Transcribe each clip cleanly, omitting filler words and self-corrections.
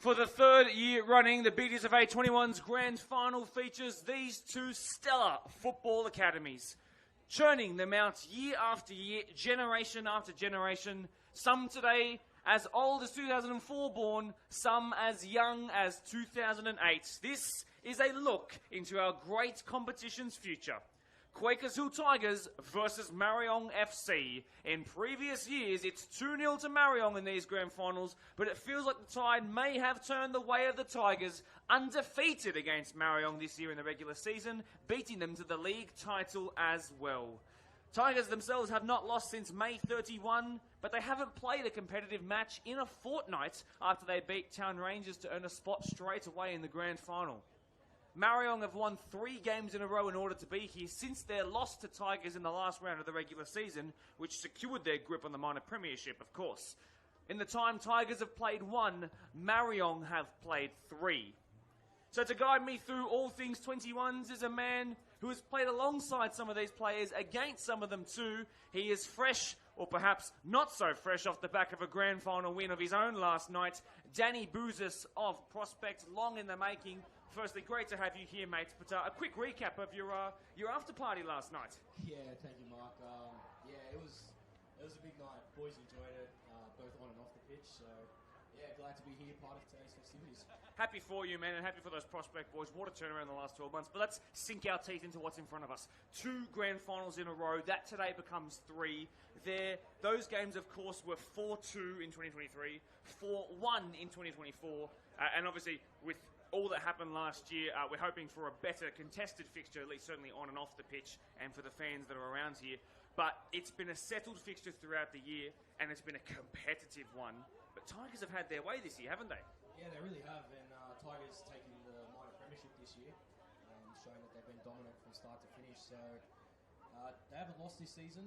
For the third year running, the BDSFA 21's grand final features these two stellar football academies, churning them out year after year, generation after generation, some today as old as 2004 born, some as young as 2008. This is a look into our great competition's future. Quakers Hill Tigers versus Marayong FC. In previous years, it's 2-0 to Marayong in these grand finals, but it feels like the tide may have turned the way of the Tigers, undefeated against Marayong this year in the regular season, beating them to the league title as well. Tigers themselves have not lost since May 31, but they haven't played a competitive match in a fortnight after they beat Town Rangers to earn a spot straight away in the grand final. Marayong have won 3 games in a row in order to be here since their loss to Tigers in the last round of the regular season, which secured their grip on the minor premiership, of course. In the time Tigers have played 1, Marayong have played 3. So to guide me through all things 21s is a man who has played alongside some of these players, against some of them too. He is fresh, or perhaps not so fresh, off the back of a grand final win of his own last night. Danny Bouzis of Prospect, long in the making. Firstly, great to have you here, mate. But a quick recap of your after party last night. Yeah, thank you, Mark. It was a big night. Boys enjoyed it, both on and off the pitch. So, yeah, glad to be here, part of today's festivities. Happy for you, man, and happy for those Prospect boys. What a turnaround in the last 12 months. But let's sink our teeth into what's in front of us. 2 grand finals in a row. That today becomes 3. Those games, of course, were 4-2 in 2023, 4-1 in 2024, and obviously with all that happened last year, we're hoping for a better contested fixture, at least certainly on and off the pitch, and for the fans that are around here. But it's been a settled fixture throughout the year, and it's been a competitive one. But Tigers have had their way this year, haven't they? Yeah, they really have, and Tigers taking the minor premiership this year, showing that they've been dominant from start to finish. So they haven't lost this season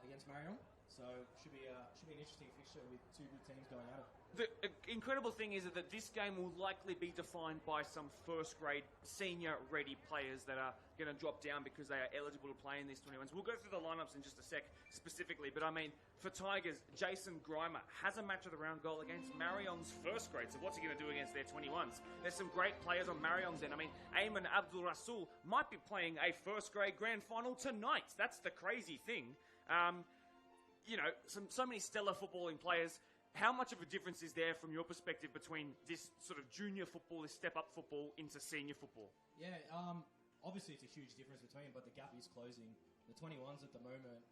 against Marayong, so should be an interesting fixture with 2 good teams going at it. The incredible thing is that this game will likely be defined by some first-grade, senior-ready players that are going to drop down because they are eligible to play in these 21s. We'll go through the lineups in just a sec specifically, but I mean, for Tigers, Jason Grimer has a match of the round goal against Marayong's first grade, so what's he going to do against their 21s? There's some great players on Marayong's end. I mean, Ayman Abdul Rasul might be playing a first-grade grand final tonight. That's the crazy thing. So many stellar footballing players. How much of a difference is there from your perspective between this sort of junior football, this step-up football, into senior football? Yeah, obviously it's a huge difference between, but the gap is closing. The 21s at the moment,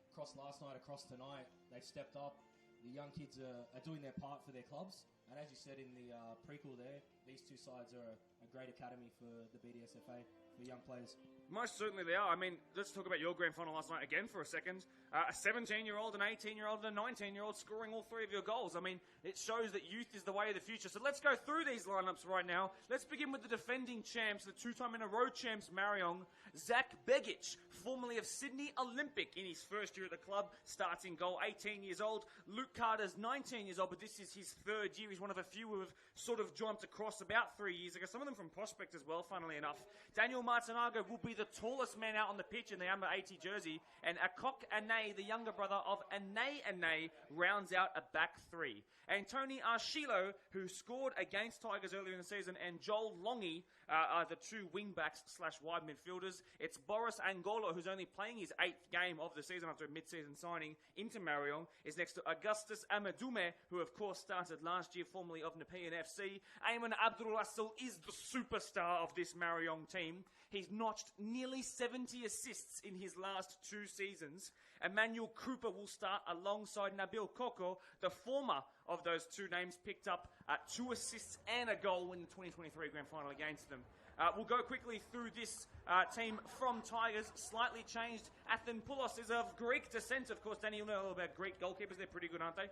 across last night, across tonight, they've stepped up. The young kids are doing their part for their clubs. And as you said in the prequel there, these 2 sides are a great academy for the BDSFA, for young players. Most certainly they are. I mean, let's talk about your grand final last night again for a second. A 17-year-old, an 18-year-old, and a 19-year-old scoring all 3 of your goals. I mean, it shows that youth is the way of the future. So let's go through these lineups right now. Let's begin with the defending champs, the 2-time-in-a-row champs, Marayong. Zach Begic, formerly of Sydney Olympic in his first year at the club, starts in goal, 18 years old. Luke Carter's 19 years old, but this is his 3rd year. He's one of a few who have sort of jumped across about 3 years ago. Some of them from Prospect as well, funnily enough. Daniel Martinago will be the tallest man out on the pitch in the number 80 jersey, and Akok Ane, the younger brother of Ane, rounds out a back 3. And Tony Arshilo, who scored against Tigers earlier in the season, and Joel Longy are the 2 wing-backs/wide midfielders. It's Boris Angola, who's only playing his 8th game of the season after a mid-season signing into Marayong, is next to Augustus Amadume, who of course started last year, formerly of Nepean FC. Ayman Abdul Rasul is the superstar of this Marayong team. He's notched nearly 70 assists in his last 2 seasons. Emmanuel Cooper will start alongside Nabil Koko. The former of those 2 names picked up 2 assists and a goal in the 2023 grand final against them. We'll go quickly through this team from Tigers. Slightly changed. Athenpoulos is of Greek descent, of course. Danny, you know all about Greek goalkeepers. They're pretty good, aren't they?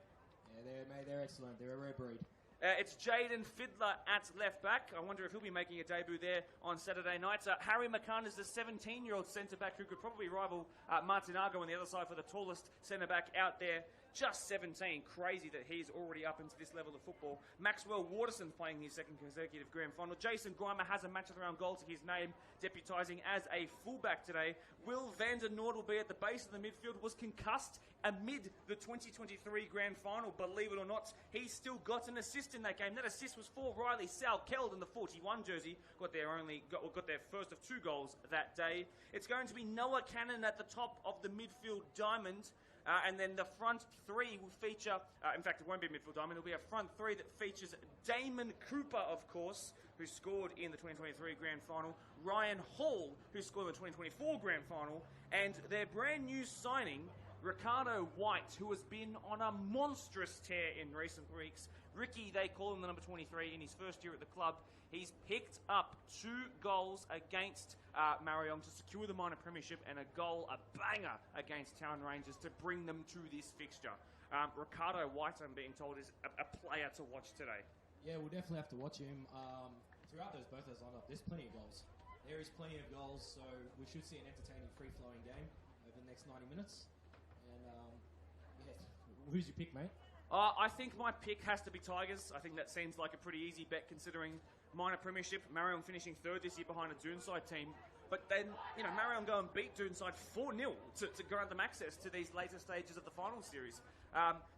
Yeah, they're excellent. They're a rare breed. It's Jaden Fiddler at left back. I wonder if he'll be making a debut there on Saturday night. Harry McCann is the 17-year-old centre back who could probably rival Martinago on the other side for the tallest centre back out there. just 17. Crazy that he's already up into this level of football. Maxwell Waterson's playing his second consecutive grand final. Jason Grimer has a match of the round goal to his name, deputising as a fullback today. Will van der Noord will be at the base of the midfield, was concussed amid the 2023 grand final. Believe it or not, he still got an assist in that game. That assist was for Riley Salkeld in the 41 jersey. Got their first of 2 goals that day. It's going to be Noah Cannon at the top of the midfield diamond. And then the front 3 will feature, in fact, it won't be a midfield diamond, it'll be a front 3 that features Damon Cooper, of course, who scored in the 2023 grand final, Ryan Hall, who scored in the 2024 grand final, and their brand new signing, Ricardo White, who has been on a monstrous tear in recent weeks. Ricky, they call him the number 23 in his first year at the club. He's picked up 2 goals against Marayong to secure the minor premiership and a banger against Town Rangers to bring them to this fixture. Ricardo White, I'm being told, is a player to watch today. Yeah, we'll definitely have to watch him. Throughout both those lineup, there's plenty of goals. There is plenty of goals, so we should see an entertaining, free-flowing game over the next 90 minutes. And, who's your pick, mate? I think my pick has to be Tigers. I think that seems like a pretty easy bet considering minor premiership. Marayong finishing 3rd this year behind a Doonside team. But then, Marayong go and beat Doonside 4-0 to grant them access to these later stages of the final series.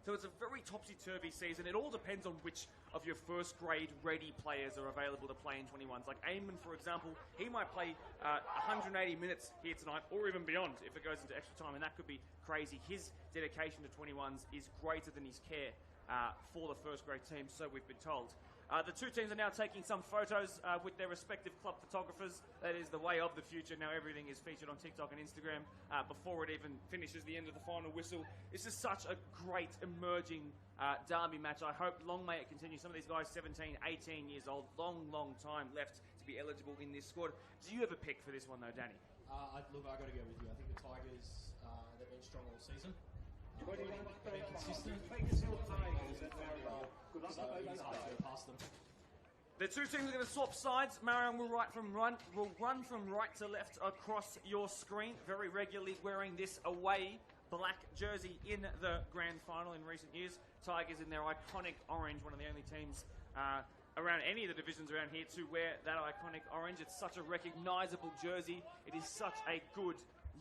So it's a very topsy-turvy season. It all depends on which of your first-grade ready players are available to play in 21s. Like Eamon, for example, he might play 180 minutes here tonight or even beyond if it goes into extra time, and that could be crazy. His dedication to 21s is greater than his care for the first-grade team, so we've been told. The 2 teams are now taking some photos with their respective club photographers. That is the way of the future. Now everything is featured on TikTok and Instagram before it even finishes the end of the final whistle. This is such a great emerging derby match. I hope long may it continue. Some of these guys 17, 18 years old. Long time left to be eligible in this squad. Do you have a pick for this one though, Danny? Look, I've got to go with you. I think the Tigers, they've been strong all season. They've been consistent. The 2 teams are going to swap sides. Marayong will run from right to left across your screen, very regularly wearing this away black jersey in the grand final in recent years. Tigers in their iconic orange, one of the only teams around any of the divisions around here to wear that iconic orange. It's such a recognisable jersey. It is such a good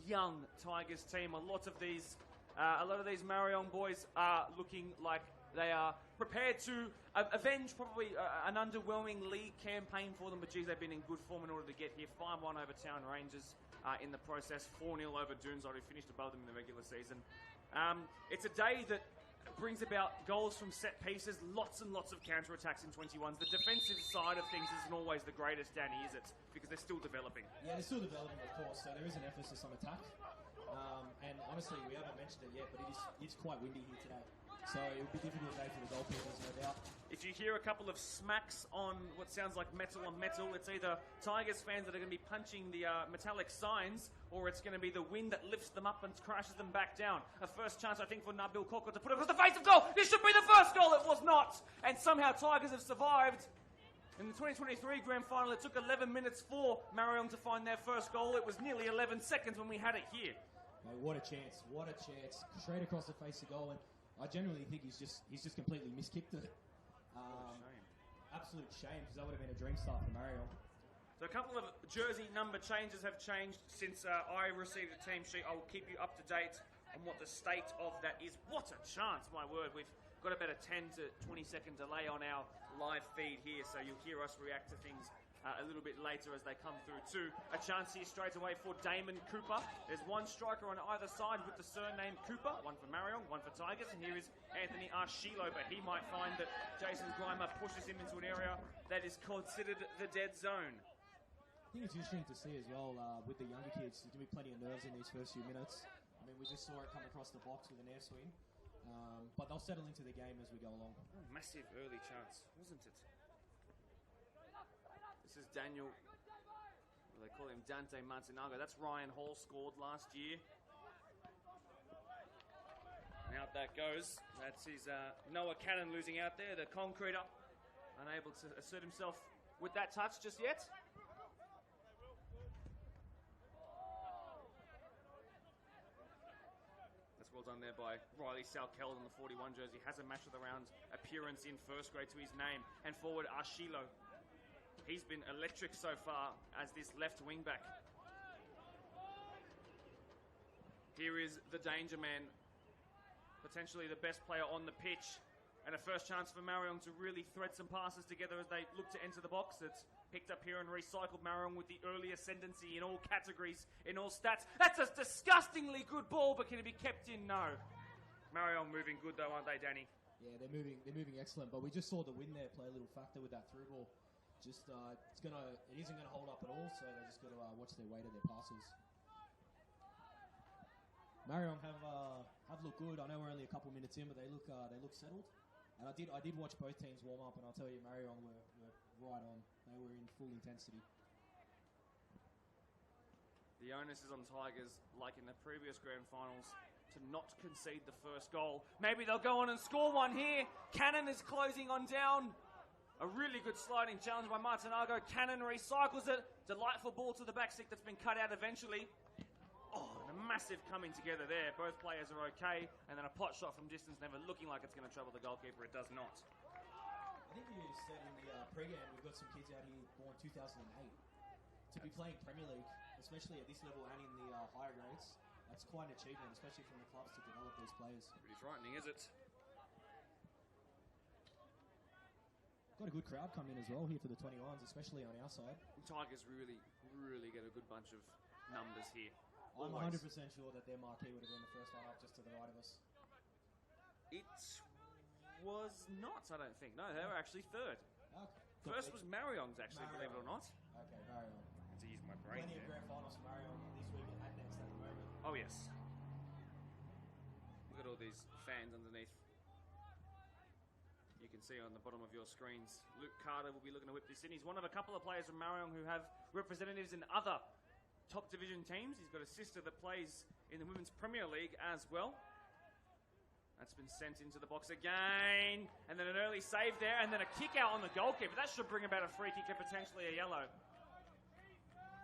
young Tigers team. A lot of these Marayong boys are looking like they are prepared to avenge probably an underwhelming league campaign for them, but geez, they've been in good form in order to get here. 5-1 over Town Rangers in the process, 4-0 over Doonside, who finished above them in the regular season. It's a day that brings about goals from set pieces, lots and lots of counter-attacks in 21s. The defensive side of things isn't always the greatest, Danny, is it? Because they're still developing. Yeah, they're still developing, of course, so there is an emphasis on attack. And honestly, we haven't mentioned it yet, but it's quite windy here today. So it will be a difficult day for the goalkeepers, no doubt. If you hear a couple of smacks on what sounds like metal on metal, it's either Tigers fans that are going to be punching the metallic signs, or it's going to be the wind that lifts them up and crashes them back down. A first chance, I think, for Nabil Koko to put it across the face of goal. This should be the first goal. It was not. And somehow Tigers have survived. In the 2023 grand final, it took 11 minutes for Marayong to find their first goal. It was nearly 11 seconds when we had it here. Mate, what a chance. What a chance. Straight across the face of goal. And I genuinely think he's just completely miskicked it. Absolute shame, because that would have been a dream start for Marayong. So a couple of jersey number changes have changed since I received the team sheet. I will keep you up to date on what the state of that is. What a chance, my word. We've got about a 10 to 20 second delay on our live feed here, so you'll hear us react to things a little bit later as they come through too. A chance here straight away for Damon Cooper. There's one striker on either side with the surname Cooper, one for Marayong, one for Tigers, and here is Anthony Arshilo, but he might find that Jason Grimer pushes him into an area that is considered the dead zone. I think it's interesting to see as well with the younger kids. There's going to be plenty of nerves in these first few minutes. I mean, we just saw it come across the box with an air swing. But they'll settle into the game as we go along. Oh, massive early chance, wasn't it? This is Daniel, they call him Dante Martinago. That's Ryan Hall, scored last year. And out that goes. That's his Noah Cannon losing out there. The concreter, unable to assert himself with that touch just yet. That's well done there by Riley Salkel in the 41 jersey. Has a match of the round appearance in first grade to his name. And forward Arshilo. He's been electric so far as this left wing back. Here is the danger man. Potentially the best player on the pitch. And a first chance for Marayong to really thread some passes together as they look to enter the box. It's picked up here and recycled. Marayong with the early ascendancy in all categories, in all stats. That's a disgustingly good ball, but can it be kept in? No. Marayong moving good though, aren't they, Danny? Yeah, they're moving excellent. But we just saw the win there play a little factor with that through ball. Just it isn't gonna hold up at all. So they just got to watch their weight of their passes. Marayong have looked good. I know we're only a couple minutes in, but they look settled. And I did watch both teams warm up, and I'll tell you, Marayong were right on. They were in full intensity. The onus is on Tigers, like in the previous grand finals, to not concede the first goal. Maybe they'll go on and score one here. Cannon is closing on down. A really good sliding challenge by Martinago. Cannon recycles it. Delightful ball to the back stick that's been cut out eventually. Oh, and a massive coming together there. Both players are okay. And then a pot shot from distance, never looking like it's going to trouble the goalkeeper. It does not. I think you said in the pre-game, we've got some kids out here born 2008. To be playing Premier League, especially at this level and in the higher grades, that's quite an achievement, especially from the clubs to develop these players. Pretty frightening, is it? Got a good crowd come in as well here for the 21s, especially on our side. Tigers really get a good bunch of numbers here. I'm 100% sure that their marquee would have been the first one up just to the right of us. It was not, I don't think. No, they were actually third. Okay. First was Marayong's, actually, believe it or not. Okay, Marayong. I had to use my brain Plenty of there. grand finals for Marayong this week and next at the moment. Oh, yes. Look at all these fans underneath. You can see on the bottom of your screens, Luke Carter will be looking to whip this in. He's one of a couple of players from Marayong who have representatives in other top division teams. He's got a sister that plays in the Women's Premier League as well. That's been sent into the box again. And then an early save there, and then a kick out on the goalkeeper. That should bring about a free kick and potentially a yellow.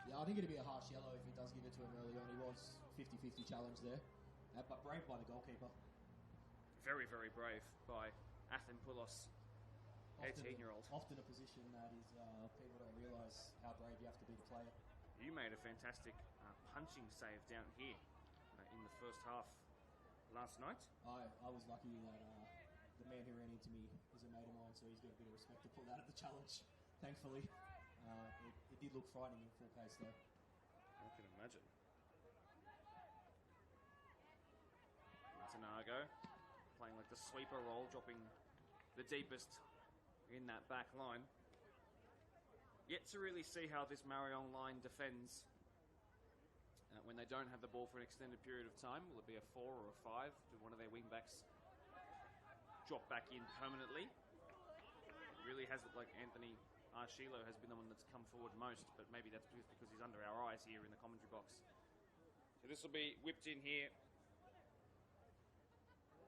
Yeah, I think it'd be a harsh yellow if he does give it to him early on. He was 50-50 challenge there. But brave by the goalkeeper. Very, very brave by Athen Poulos, 18-year-old. Often a position that is people don't realise how brave you have to be to play it. You made a fantastic punching save down here in the first half last night. I was lucky that the man who ran into me is a mate of mine, so he's got a bit of respect to pull out of the challenge, thankfully. It did look frightening in full pace, though. I can imagine. Montenago playing like the sweeper role, dropping the deepest in that back line. Yet to really see how this Marayong line defends when they don't have the ball for an extended period of time. Will it be a 4 or a 5? Do one of their wing backs drop back in permanently? It really has looked like Anthony Arshilo has been the one that's come forward most, but maybe that's because he's under our eyes here in the commentary box. So this will be whipped in here.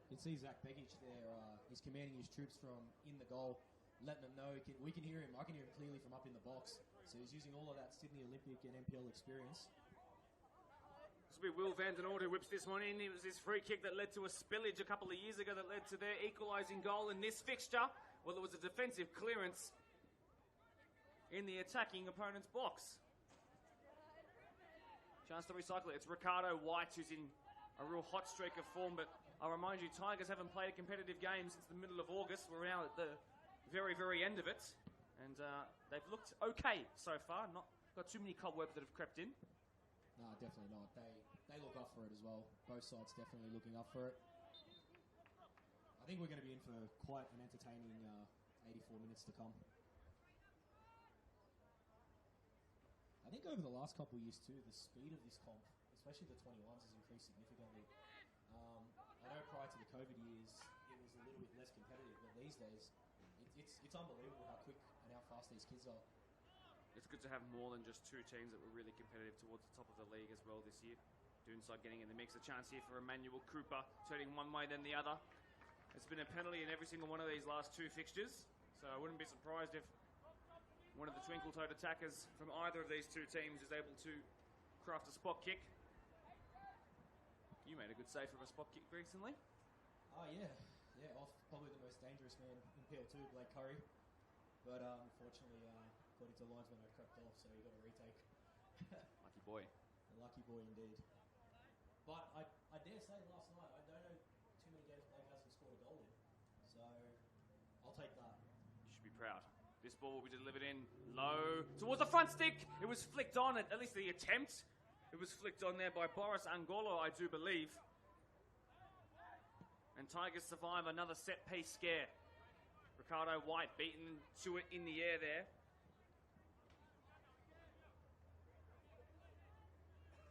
You can see Zach Begic there. He's commanding his troops from in the goal, letting them know. We can hear him. I can hear him clearly from up in the box. So he's using all of that Sydney Olympic and NPL experience. This will be Will van den Oort who whips this one in. It was his free kick that led to a spillage a couple of years ago that led to their equalising goal in this fixture. Well, it was a defensive clearance in the attacking opponent's box. Chance to recycle it. It's Ricardo White who's in a real hot streak of form, but I'll remind you, Tigers haven't played a competitive game since the middle of August. We're now at the very, very end of it, and they've looked okay so far. Not got too many cobwebs that have crept in. No, definitely not. They look up for it as well. Both sides definitely looking up for it. I think we're going to be in for quite an entertaining 84 minutes to come. I think over the last couple of years too, the speed of this comp, especially the 21s, has increased significantly. I know prior to the COVID years, it was a little bit less competitive, but these days, it's unbelievable how quick and how fast these kids are. It's good to have more than just two teams that were really competitive towards the top of the league as well this year. Doonside getting in the mix. A chance here for Emmanuel Cooper, turning one way then the other. It's been a penalty in every single one of these last two fixtures, so I wouldn't be surprised if one of the twinkle-toed attackers from either of these two teams is able to craft a spot kick. You made a good save from a spot kick recently. Oh, yeah. Yeah, off probably the most dangerous man in PL2, Blake Curry. But unfortunately, got into the linesman, I crept off, so he got a retake. Lucky boy. A lucky boy indeed. But I dare say last night, I don't know too many games Blake hasn't scored a goal in. So I'll take that. You should be proud. This ball will be delivered in low towards the front stick. It was flicked on, at least the attempt. It was flicked on there by Boris Angolo, I do believe. And Tigers survive another set-piece scare. Ricardo White beaten to it in the air there.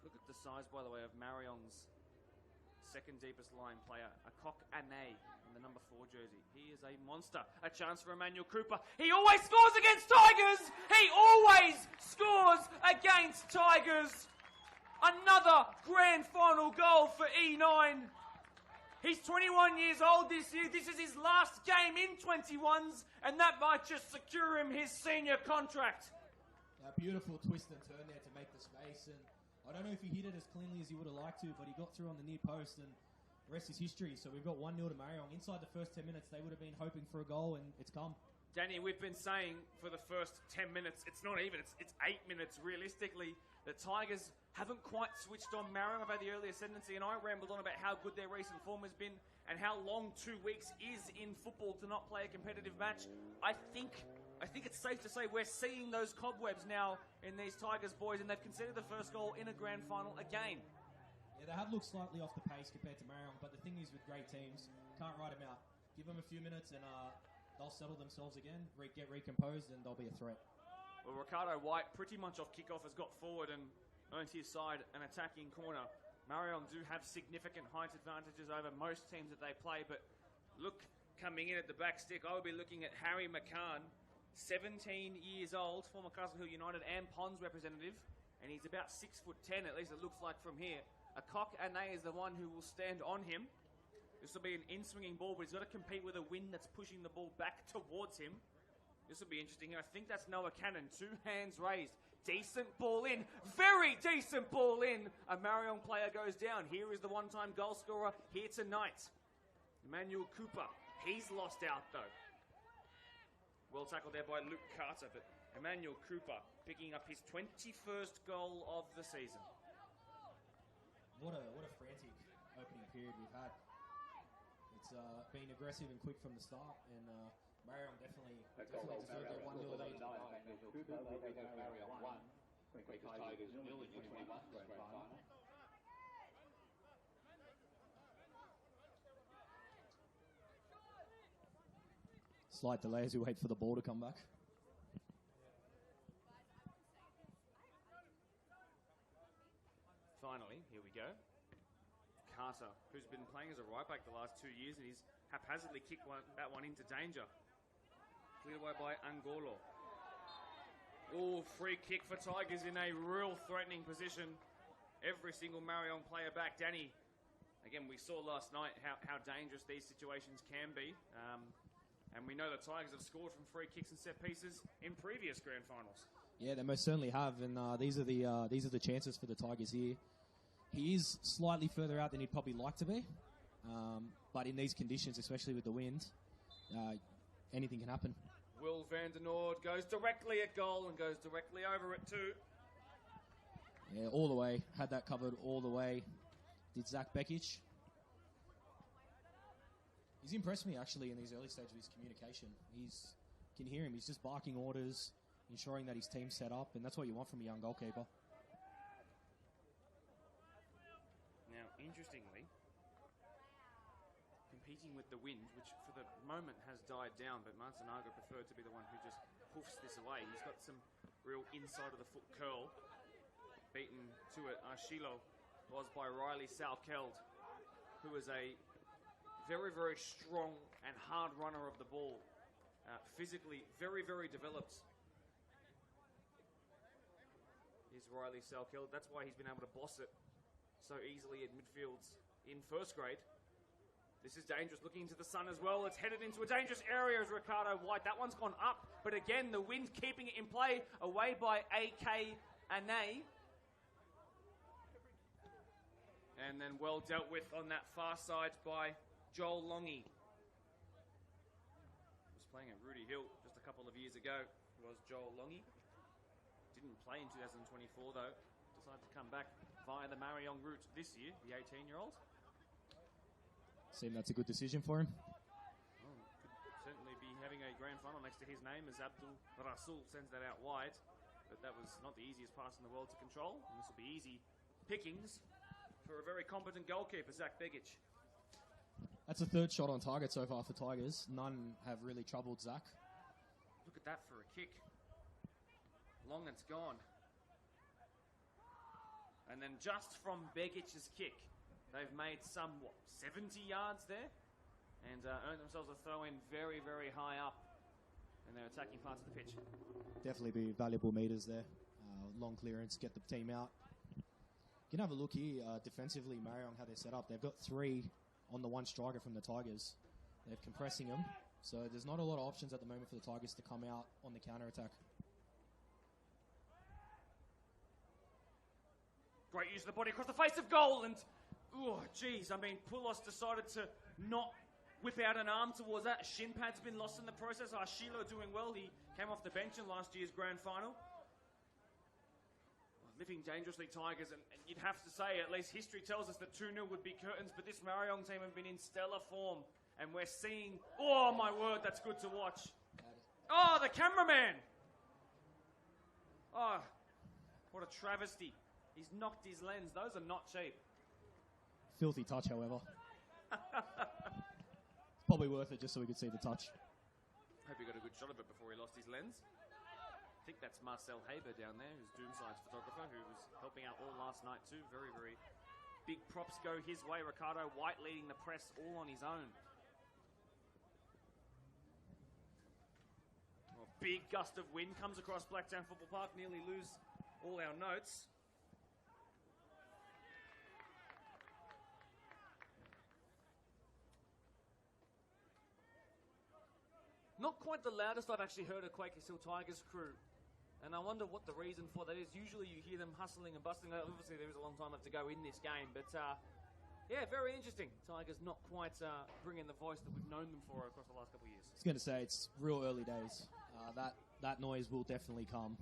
Look at the size, by the way, of Marayong's second deepest line player, Akok Ane, in the number 4 jersey. He is a monster. A chance for Emmanuel Cooper. He always scores against Tigers! He always scores against Tigers! Another grand final goal for E9. He's 21 years old this year. This is his last game in 21s, and that might just secure him his senior contract. A beautiful twist and turn there to make the space, and I don't know if he hit it as cleanly as he would have liked to, but he got through on the near post, and the rest is history. So we've got 1-0 to Marayong. Inside the first 10 minutes, they would have been hoping for a goal, and it's come. Danny, we've been saying for the first 10 minutes, it's not even, it's 8 minutes realistically, the Tigers haven't quite switched on Marayong. I've had the early ascendancy, and I rambled on about how good their recent form has been and how long 2 weeks is in football to not play a competitive match. I think it's safe to say we're seeing those cobwebs now in these Tigers boys, and they've conceded the first goal in a grand final again. Yeah, they have looked slightly off the pace compared to Marayong, but the thing is with great teams, can't write them out. Give them a few minutes and they'll settle themselves again, get recomposed, and they'll be a threat. Well, Ricardo White, pretty much off kickoff, has got forward and earned his side an attacking corner. Marayong do have significant height advantages over most teams that they play, but look, coming in at the back stick, I would be looking at Harry McCann, 17 years old, former Castle Hill United and Ponds representative, and he's about 6'10", at least it looks like from here. Akok Ane is the one who will stand on him. This will be an in-swinging ball, but he's got to compete with a wind that's pushing the ball back towards him. This will be interesting. I think that's Noah Cannon. 2 hands raised. Decent ball in. Very decent ball in. A Marayong player goes down. Here is the one-time goal scorer here tonight. Emmanuel Cooper. He's lost out, though. Well tackled there by Luke Carter, but Emmanuel Cooper picking up his 21st goal of the season. What a frantic opening period we've had. It's been aggressive and quick from the start, and Marayong definitely deserved their 1-0 lead. Slight delay as we wait for the ball to come back. Finally, here we go. Carter, who's been playing as a right back the last 2 years, and he's haphazardly kicked that one into danger. Cleared away by Angolo. Oh, free kick for Tigers in a real threatening position. Every single Marayong player back. Danny, again, we saw last night how dangerous these situations can be. And we know the Tigers have scored from free kicks and set pieces in previous grand finals. Yeah, they most certainly have, and these are the chances for the Tigers here. He is slightly further out than he'd probably like to be, but in these conditions, especially with the wind, anything can happen. Will van der Noord goes directly at goal and goes directly over it too. Yeah, all the way. Had that covered all the way. Did Zach Bekic. He's impressed me, actually, in these early stages of his communication. Can hear him. He's just barking orders, ensuring that his team's set up, and that's what you want from a young goalkeeper. Now, interestingly, competing with the wind, which for the moment has died down, but Martinago preferred to be the one who just hoofs this away. He's got some real inside of the foot curl. Beaten to it, Arshilo was by Riley Salkeld, who is a very, very strong and hard runner of the ball. Physically, very, very developed. Is Riley Salkeld. That's why he's been able to boss it so easily in midfields in first grade. This is dangerous, looking into the sun as well. It's headed into a dangerous area as Ricardo White. That one's gone up, but again, the wind keeping it in play. Away by AK Ane. And then well dealt with on that far side by Joel Longy. Was playing at Rudy Hill just a couple of years ago. Was Joel Longy. Didn't play in 2024 though. Decided to come back via the Marayong route this year, the 18-year-old. Seems that's a good decision for him. Well, could certainly be having a grand final next to his name as Abdul Rasul sends that out wide. But that was not the easiest pass in the world to control. And this will be easy pickings for a very competent goalkeeper, Zach Begic. That's the third shot on target so far for Tigers. None have really troubled Zach. Look at that for a kick. Long it's gone. And then just from Begic's kick, they've made some, 70 yards there? And earned themselves a throw in very, very high up in their attacking parts of the pitch. Definitely be valuable meters there. Long clearance, get the team out. You can have a look here defensively, Marayong, how they're set up. They've got 3 on the one striker from the Tigers. They're compressing them. So there's not a lot of options at the moment for the Tigers to come out on the counter-attack. Great use of the body across the face of goal. And, oh, geez, I mean, Poulos decided to not whip out an arm towards that. Shin pad's been lost in the process. Arshilo doing well. He came off the bench in last year's grand final. Living dangerously, Tigers, and you'd have to say, at least history tells us that 2-0 would be curtains, but this Marayong team have been in stellar form, and we're seeing, oh my word, that's good to watch. Oh, the cameraman! Oh, what a travesty. He's knocked his lens. Those are not cheap. Filthy touch, however. Probably worth it just so we could see the touch. Hope he got a good shot of it before he lost his lens. I think that's Marcel Haber down there, who's Doomside's photographer, who was helping out all last night too. Very, very big props go his way. Ricardo White leading the press all on his own. Well, big gust of wind comes across Blacktown Football Park. Nearly lose all our notes. Not quite the loudest I've actually heard a Quakers Hill Tigers crew. And I wonder what the reason for that is. Usually you hear them hustling and bustling. Obviously there is a long time left to go in this game. But yeah, very interesting. Tigers not quite bringing the voice that we've known them for across the last couple of years. I was going to say, it's real early days. That noise will definitely come.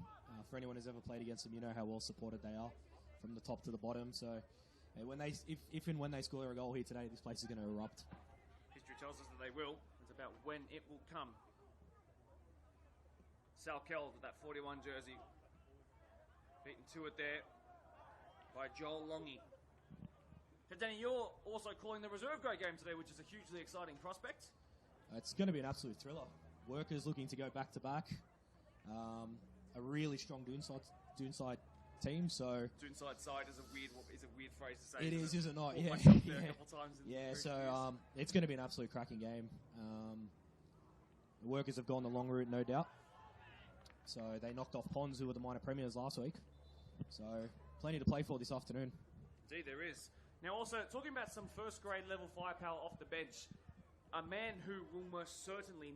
For anyone who's ever played against them, you know how well supported they are from the top to the bottom. So when if and when they score a goal here today, this place is going to erupt. History tells us that they will. It's about when it will come. Sal Kell with that 41 jersey. Beaten to it there by Joel Longy. But Danny, you're also calling the reserve grade game today, which is a hugely exciting prospect. It's going to be an absolute thriller. Workers looking to go back-to-back. A really strong Doonside team, so... Doonside side is a weird phrase to say. It is it not? Yeah. A couple times it's going to be an absolute cracking game. The Workers have gone the long route, no doubt. So they knocked off Ponds, who were the minor premiers last week. So plenty to play for this afternoon. Indeed, there is. Now also, talking about some first grade level firepower off the bench, a man who will most certainly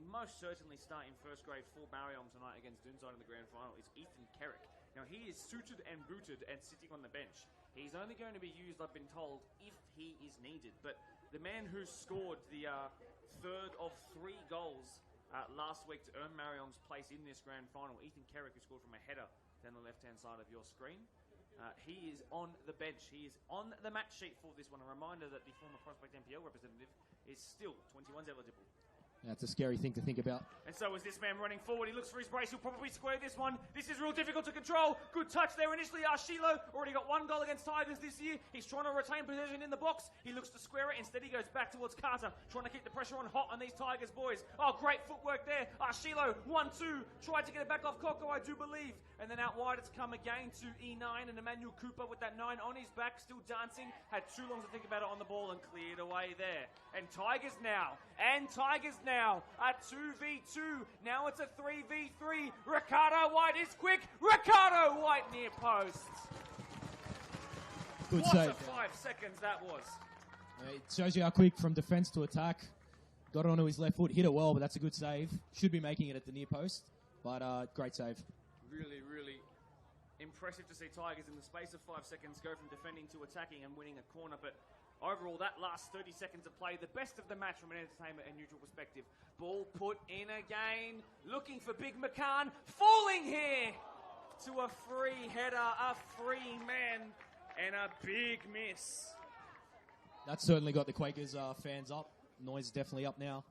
start in first grade for Marayong tonight against Doonside in the grand final is Ethan Kerrick. Now he is suited and booted and sitting on the bench. He's only going to be used, I've been told, if he is needed. But the man who scored the third of 3 goals last week to earn Marayong's place in this grand final, Ethan Kerrick, who scored from a header down the left-hand side of your screen. He is on the bench. He is on the match sheet for this one. A reminder that the former Prospect NPL representative is still 21s eligible. That's a scary thing to think about. And so is this man running forward. He looks for his brace. He'll probably square this one. This is real difficult to control. Good touch there initially. Arshilo already got 1 goal against Tigers this year. He's trying to retain possession in the box. He looks to square it. Instead, he goes back towards Carter, trying to keep the pressure on hot on these Tigers boys. Oh, great footwork there. Arshilo, 1-2. Tried to get it back off Coco, I do believe. And then out wide, it's come again to E9 and Emmanuel Cooper with that 9 on his back, still dancing. Had too long to think about it on the ball and cleared away there. And Tigers now at 2v2. Now it's a 3v3. Ricardo White is quick. Ricardo White near post. Good what save. a 5 seconds that was. It shows you how quick from defence to attack. Got it onto his left foot, hit it well, but that's a good save. Should be making it at the near post, but great save. Really, really impressive to see Tigers in the space of 5 seconds go from defending to attacking and winning a corner. But overall, that last 30 seconds of play, the best of the match from an entertainment and neutral perspective. Ball put in again, looking for Big McCann, falling here to a free header, a free man, and a big miss. That's certainly got the Quakers fans up. Noise is definitely up now.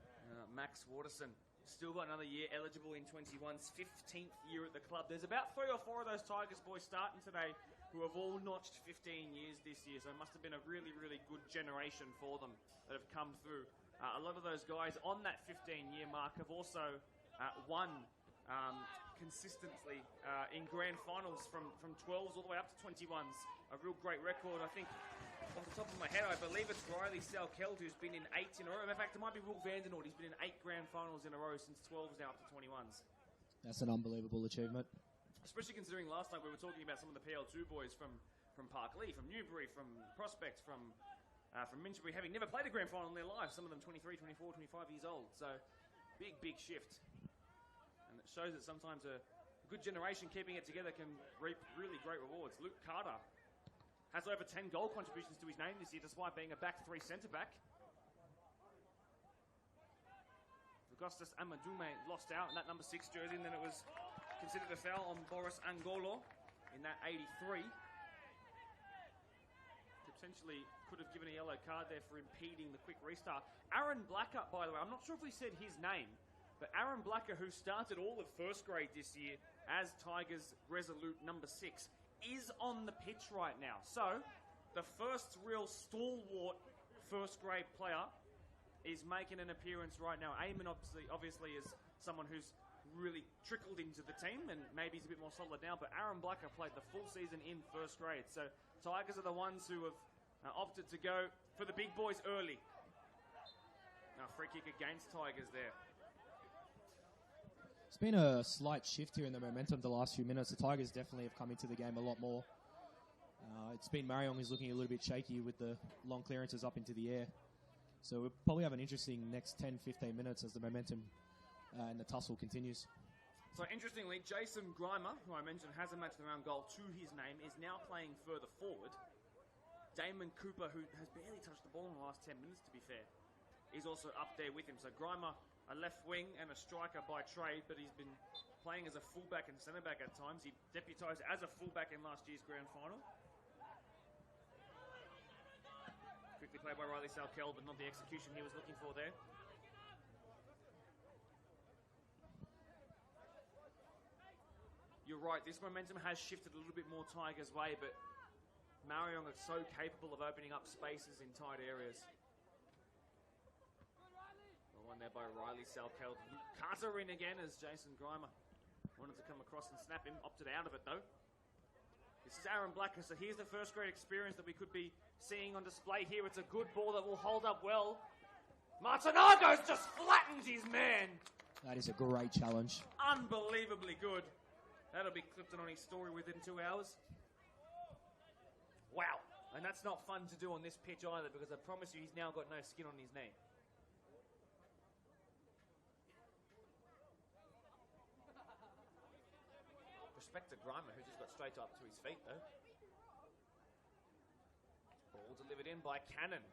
Max Waterson, still got another year, eligible in 21's 15th year at the club. There's about 3 or 4 of those Tigers boys starting today who have all notched 15 years this year, so it must have been a really, really good generation for them that have come through. A lot of those guys on that 15-year mark have also won consistently in grand finals from 12s all the way up to 21s. A real great record. I think, off the top of my head, I believe it's Riley Salkeld who's been in 8 in a row. In fact, it might be Will Vandernoort. He's been in 8 grand finals in a row since 12s now up to 21s. That's an unbelievable achievement. Especially considering last night we were talking about some of the PL2 boys from Parklea, from Newbury, from Prospect, from Minchbury, having never played a grand final in their lives. Some of them 23, 24, 25 years old. So, big, big shift. And it shows that sometimes a good generation keeping it together can reap really great rewards. Luke Carter has over 10 goal contributions to his name this year, despite being a back 3 centre-back. Augustus Amadume lost out in that number 6 jersey, and then it was considered a foul on Boris Angolo in that 83. Potentially could have given a yellow card there for impeding the quick restart. Aaron Blacker, by the way, I'm not sure if we said his name, but Aaron Blacker, who started all of first grade this year as Tigers Resolute number 6, is on the pitch right now. So, the first real stalwart first grade player is making an appearance right now. Eamon obviously is someone who's really trickled into the team and maybe he's a bit more solid now, but Aaron Blacker played the full season in first grade. So, Tigers are the ones who have opted to go for the big boys early. Now, free kick against Tigers there. It's been a slight shift here in the momentum the last few minutes. The Tigers definitely have come into the game a lot more. It's been Marayong who's looking a little bit shaky with the long clearances up into the air. So we'll probably have an interesting next 10-15 minutes as the momentum and the tussle continues. So interestingly, Jason Grimer, who I mentioned has a match of the round goal to his name, is now playing further forward. Damon Cooper, who has barely touched the ball in the last 10 minutes, to be fair, is also up there with him. So Grimer, a left wing and a striker by trade, but he's been playing as a fullback and centre-back at times. He deputised as a fullback in last year's grand final. Quickly played by Riley Salkeld, but not the execution he was looking for there. You're right, this momentum has shifted a little bit more Tigers' way, but Marayong is so capable of opening up spaces in tight areas. The one there by Riley Salkeld. Carter in again as Jason Grimer wanted to come across and snap him. Opted out of it though. This is Aaron Blacker, so here's the first grade experience that we could be seeing on display here. It's a good ball that will hold up well. Martinagos just flattens his man. That is a great challenge. Unbelievably good. That'll be clipped on his story within 2 hours. Wow. And that's not fun to do on this pitch either, because I promise you he's now got no skin on his knee. Respect to Grimer, who just got straight up to his feet, though. Ball delivered in by Cannon.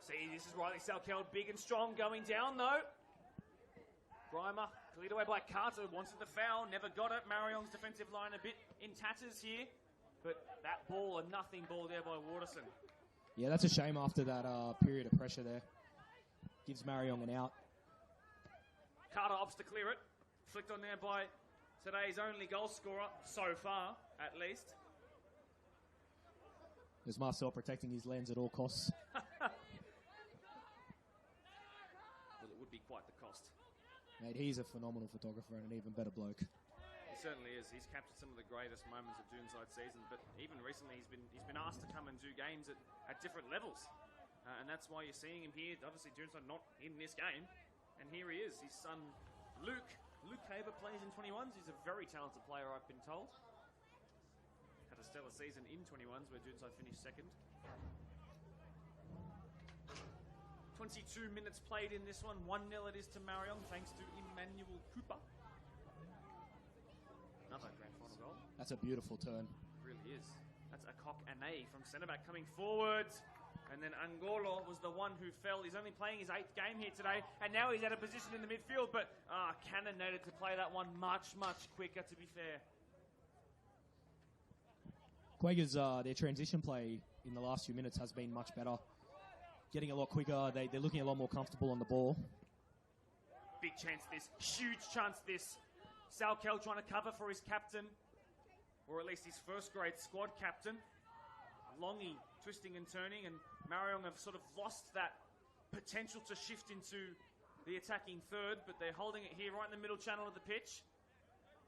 See, this is Riley Salkeld, big and strong, going down, though. Grimer, cleared away by Carter, wanted the foul, never got it. Marayong's defensive line a bit in tatters here. But that ball, a nothing ball there by Waterson. Yeah, that's a shame after that period of pressure there. Gives Marayong an out. Carter opts to clear it. Flicked on there by today's only goal scorer, so far, at least. There's Marcel protecting his lens at all costs. Well, it would be quite the cost. Mate, he's a phenomenal photographer and an even better bloke. He certainly is. He's captured some of the greatest moments of Doonside season, but even recently he's been asked to come and do games at different levels. And that's why you're seeing him here. Obviously, Doonside not in this game. And here he is. His son, Luke Haber, plays in 21s. He's a very talented player, I've been told. Had a stellar season in 21s where Doonside finished second. 22 minutes played in this one. 1-0 it is to Marayong, thanks to Emmanuel Cooper. Another That's a beautiful turn. It really is. That's a cock and a from centre-back coming forwards. And then Angolo was the one who fell. He's only playing his 8th game here today, and now he's out of position in the midfield, but cannonaded to play that one much, much quicker, to be fair. Quakers, their transition play in the last few minutes has been much better. Getting a lot quicker. They're looking a lot more comfortable on the ball. Big chance this. Huge chance this. Sal Kell trying to cover for his captain, or at least his first grade squad captain. Longy twisting and turning, and Marayong have sort of lost that potential to shift into the attacking third, but they're holding it here right in the middle channel of the pitch.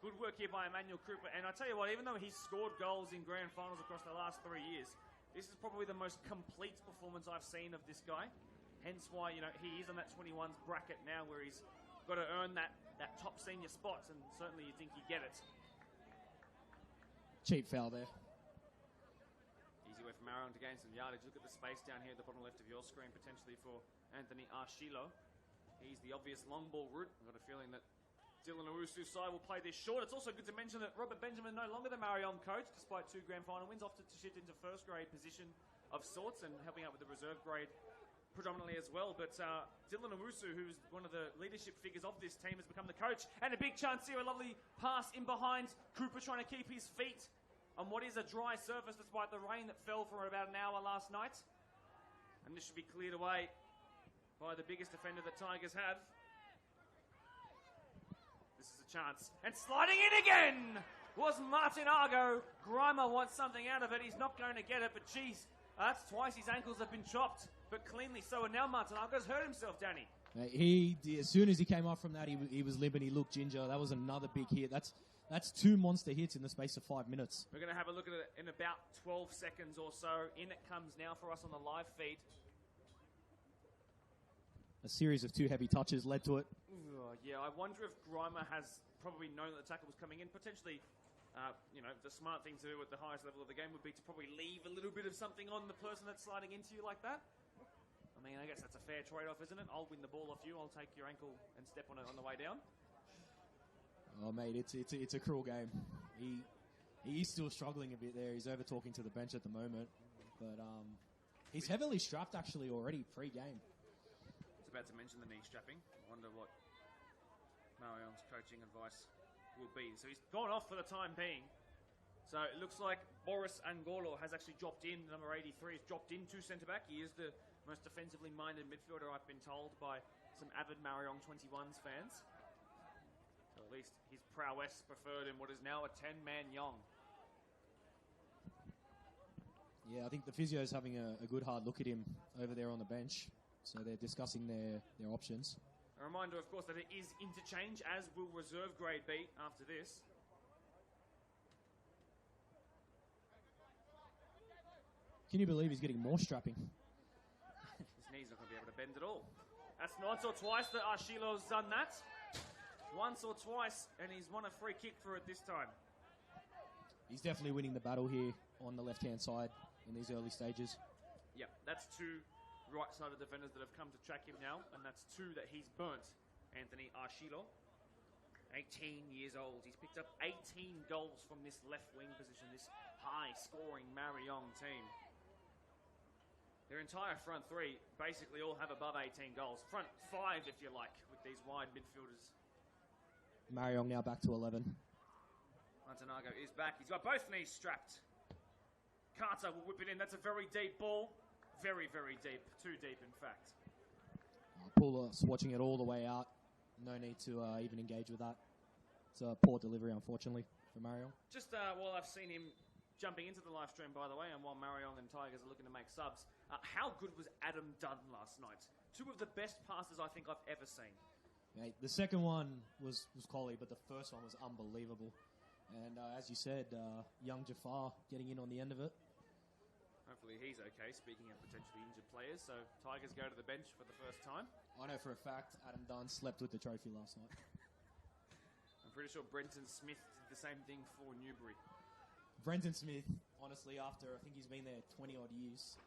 Good work here by Emmanuel Krupa, and I tell you what, even though he's scored goals in grand finals across the last 3 years, this is probably the most complete performance I've seen of this guy. Hence why, you know, he is on that 21s bracket now where he's got to earn that top senior spot, and certainly you think you get it. Cheap foul there. Easy way for Marayong to gain some yardage. Look at the space down here at the bottom left of your screen, potentially for Anthony Arshilo. He's the obvious long ball route. I've got a feeling that Dylan Owusu's side will play this short. It's also good to mention that Robert Benjamin no longer the Marayong coach, despite 2 grand final wins, opted to shift into first grade position of sorts and helping out with the reserve grade predominantly as well. But Dylan Owusu, who's one of the leadership figures of this team, has become the coach. And a big chance here, a lovely pass in behind. Cooper trying to keep his feet on what is a dry surface despite the rain that fell for about an hour last night. And this should be cleared away by the biggest defender that Tigers have. This is a chance. And sliding in again was Martin Argo. Grimer wants something out of it. He's not going to get it, but geez, that's twice his ankles have been chopped, but cleanly so. And now Martin Argo's hurt himself, Danny. As soon as he came off from that, he was limping. He looked ginger. That was another big hit. That's 2 monster hits in the space of 5 minutes. We're going to have a look at it in about 12 seconds or so. In it comes now for us on the live feed. A series of 2 heavy touches led to it. Yeah, I wonder if Grimer has probably known that the tackle was coming in. Potentially, you know, the smart thing to do at the highest level of the game would be to probably leave a little bit of something on the person that's sliding into you like that. I mean, I guess that's a fair trade-off, isn't it? I'll win the ball off you. I'll take your ankle and step on it on the way down. Oh, mate, it's a cruel game. He's still struggling a bit there. He's over-talking to the bench at the moment. But he's heavily strapped, actually, already pre-game. I was about to mention the knee strapping. I wonder what Marayong's coaching advice will be. So he's gone off for the time being. So it looks like Boris Angolo has actually dropped in. Number 83 has dropped into centre-back. He is the most defensively minded midfielder, I've been told, by some avid Marayong 21s fans. So at least his prowess preferred in what is now a 10-man Yong. Yeah, I think the physio's having a good hard look at him over there on the bench. So they're discussing their options. A reminder, of course, that it is interchange, as will reserve grade be after this. Can you believe he's getting more strapping? His knee's not going to be able to bend at all. That's once or twice that Arshilo's done that. Once or twice, and he's won a free kick for it this time. He's definitely winning the battle here on the left-hand side in these early stages. Yeah, that's 2 right-sided defenders that have come to track him now, and that's 2 that he's burnt. Anthony Arshilo, 18 years old. He's picked up 18 goals from this left wing position, this high-scoring Marayong team. Their entire front 3 basically all have above 18 goals. Front 5, if you like, with these wide midfielders. Marayong now back to 11. Montenago is back. He's got both knees strapped. Carter will whip it in. That's a very deep ball. Very, very deep. Too deep, in fact. Poulos watching it all the way out. No need to even engage with that. It's a poor delivery, unfortunately, for Marayong. Just while I've seen him jumping into the live stream, by the way, and while Marayong and Tigers are looking to make subs, how good was Adam Dunn last night? 2 of the best passes I think I've ever seen. Mate, the second one was quality, but the first one was unbelievable. And as you said, young Jafar getting in on the end of it. Hopefully he's okay, speaking of potentially injured players. So Tigers go to the bench for the first time. I know for a fact Adam Dunn slept with the trophy last night. I'm pretty sure Brenton Smith did the same thing for Newbury. Brenton Smith, honestly, after I think he's been there 20-odd years,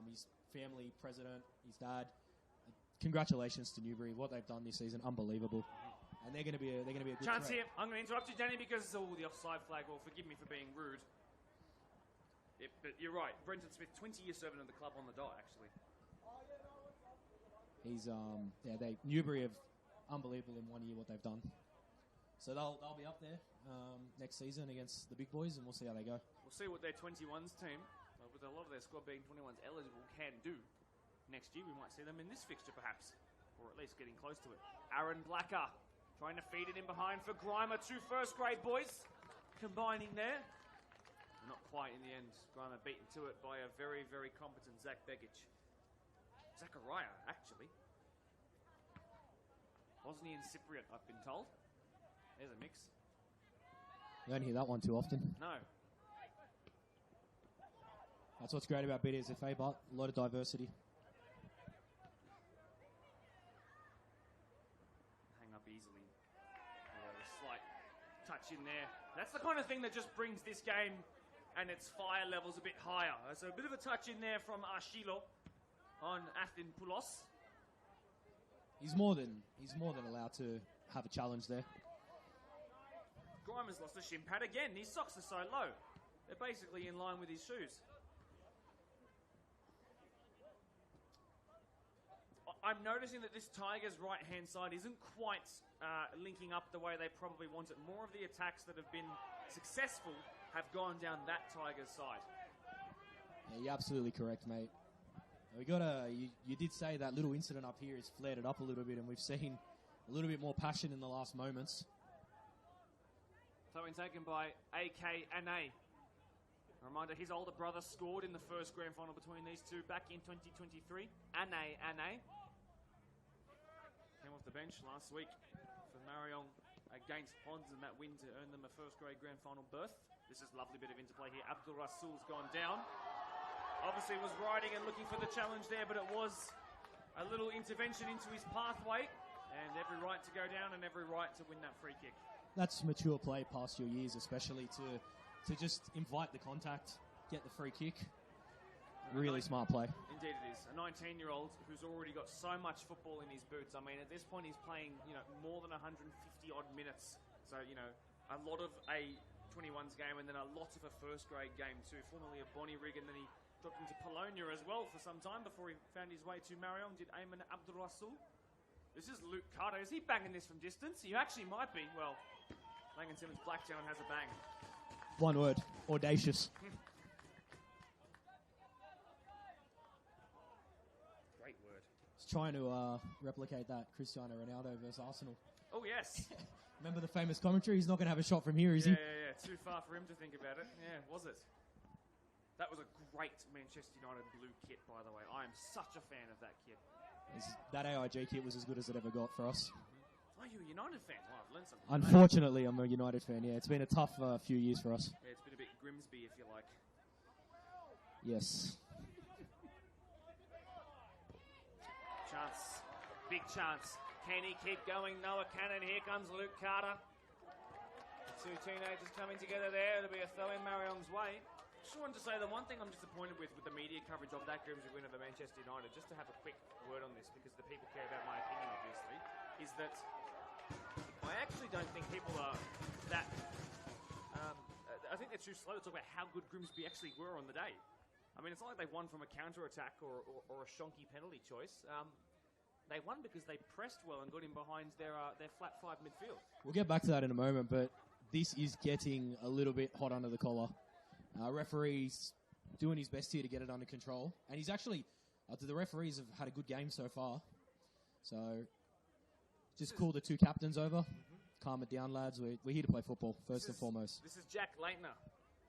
his family, president, his dad, congratulations to Newbury. What they've done this season, unbelievable. and they're going to be a good Chance threat. here. I'm going to interrupt you, Danny, because the offside flag. Well, forgive me for being rude. But you're right. Brenton Smith, 20-year servant of the club on the dot, actually. He's Newbury have unbelievable in 1 year what they've done. So they'll be up there next season against the big boys, and we'll see how they go. We'll see what their 21s team, with a lot of their squad being 21s eligible, can do. Next year, we might see them in this fixture, perhaps, or at least getting close to it. Aaron Blacker trying to feed it in behind for Grimer. 2 first-grade boys combining there. Not quite in the end. Grimer beaten to it by a very, very competent Zach Begic. Zachariah, actually. Bosnian Cypriot, I've been told. There's a mix. You don't hear that one too often. No. That's what's great about BDSFA, but a lot of diversity. Hang up easily. A slight touch in there. That's the kind of thing that just brings this game and its fire levels a bit higher. There's a bit of a touch in there from Arshilo on Athin Poulos. He's more than allowed to have a challenge there. Grimer's lost a shin pad again. His socks are so low. They're basically in line with his shoes. I'm noticing that this Tigers' right-hand side isn't quite linking up the way they probably want it. More of the attacks that have been successful have gone down that Tigers' side. Yeah, you're absolutely correct, mate. We got you did say that little incident up here has flared it up a little bit, and we've seen a little bit more passion in the last moments. Throwing taken by AK Ane. A reminder, his older brother scored in the first grand final between these two back in 2023. Ane. Came off the bench last week for Marayong against Ponds in that win to earn them a first-grade grand final berth. This is a lovely bit of interplay here. Abdul Rasul's gone down. Obviously was riding and looking for the challenge there, but it was a little intervention into his pathway, and every right to go down and every right to win that free kick. That's mature play past your years, especially to just invite the contact, get the free kick. Really smart play. Indeed it is. A 19-year-old who's already got so much football in his boots. I mean, at this point he's playing, more than 150-odd minutes. So, a lot of a 21s game and then a lot of a first-grade game too. Formerly of Bonnie Rig, and then he dropped into Polonia as well for some time before he found his way to Marayong. Did Ayman Abdul Rasul. This is Luke Carter. Is he banging this from distance? He actually might be. Well, Laing Simmons Blacktown has a bang. One word. Audacious. Great word. He's trying to replicate that Cristiano Ronaldo versus Arsenal. Oh, yes. Remember the famous commentary? He's not going to have a shot from here, is he? Yeah. Too far for him to think about it. Yeah, was it? That was a great Manchester United blue kit, by the way. I am such a fan of that kit. That AIG kit was as good as it ever got for us. Oh, you're a United fan? Oh, I've learned something. Unfortunately, I'm a United fan, yeah. It's been a tough few years for us. Yeah, it's been a bit Grimsby, if you like. Yes. Chance. Big chance. Can he keep going? Noah Cannon. Here comes Luke Carter. The two teenagers coming together there. It'll be a throw in Marayong's way. Just wanted to say the one thing I'm disappointed with the media coverage of that Grimsby win over Manchester United, just to have a quick word on this, because the people care about my opinion, obviously, is that I actually don't think people are that... I think they're too slow to talk about how good Grimsby actually were on the day. I mean, it's not like they won from a counter-attack or a shonky penalty choice. They won because they pressed well and got in behind their flat five midfield. We'll get back to that in a moment, but this is getting a little bit hot under the collar. Referee's doing his best here to get it under control. And he's actually, the referees have had a good game so far. So, just call the two captains over. Calm it down, lads. We're here to play football, first and foremost. This is Jack Leitner,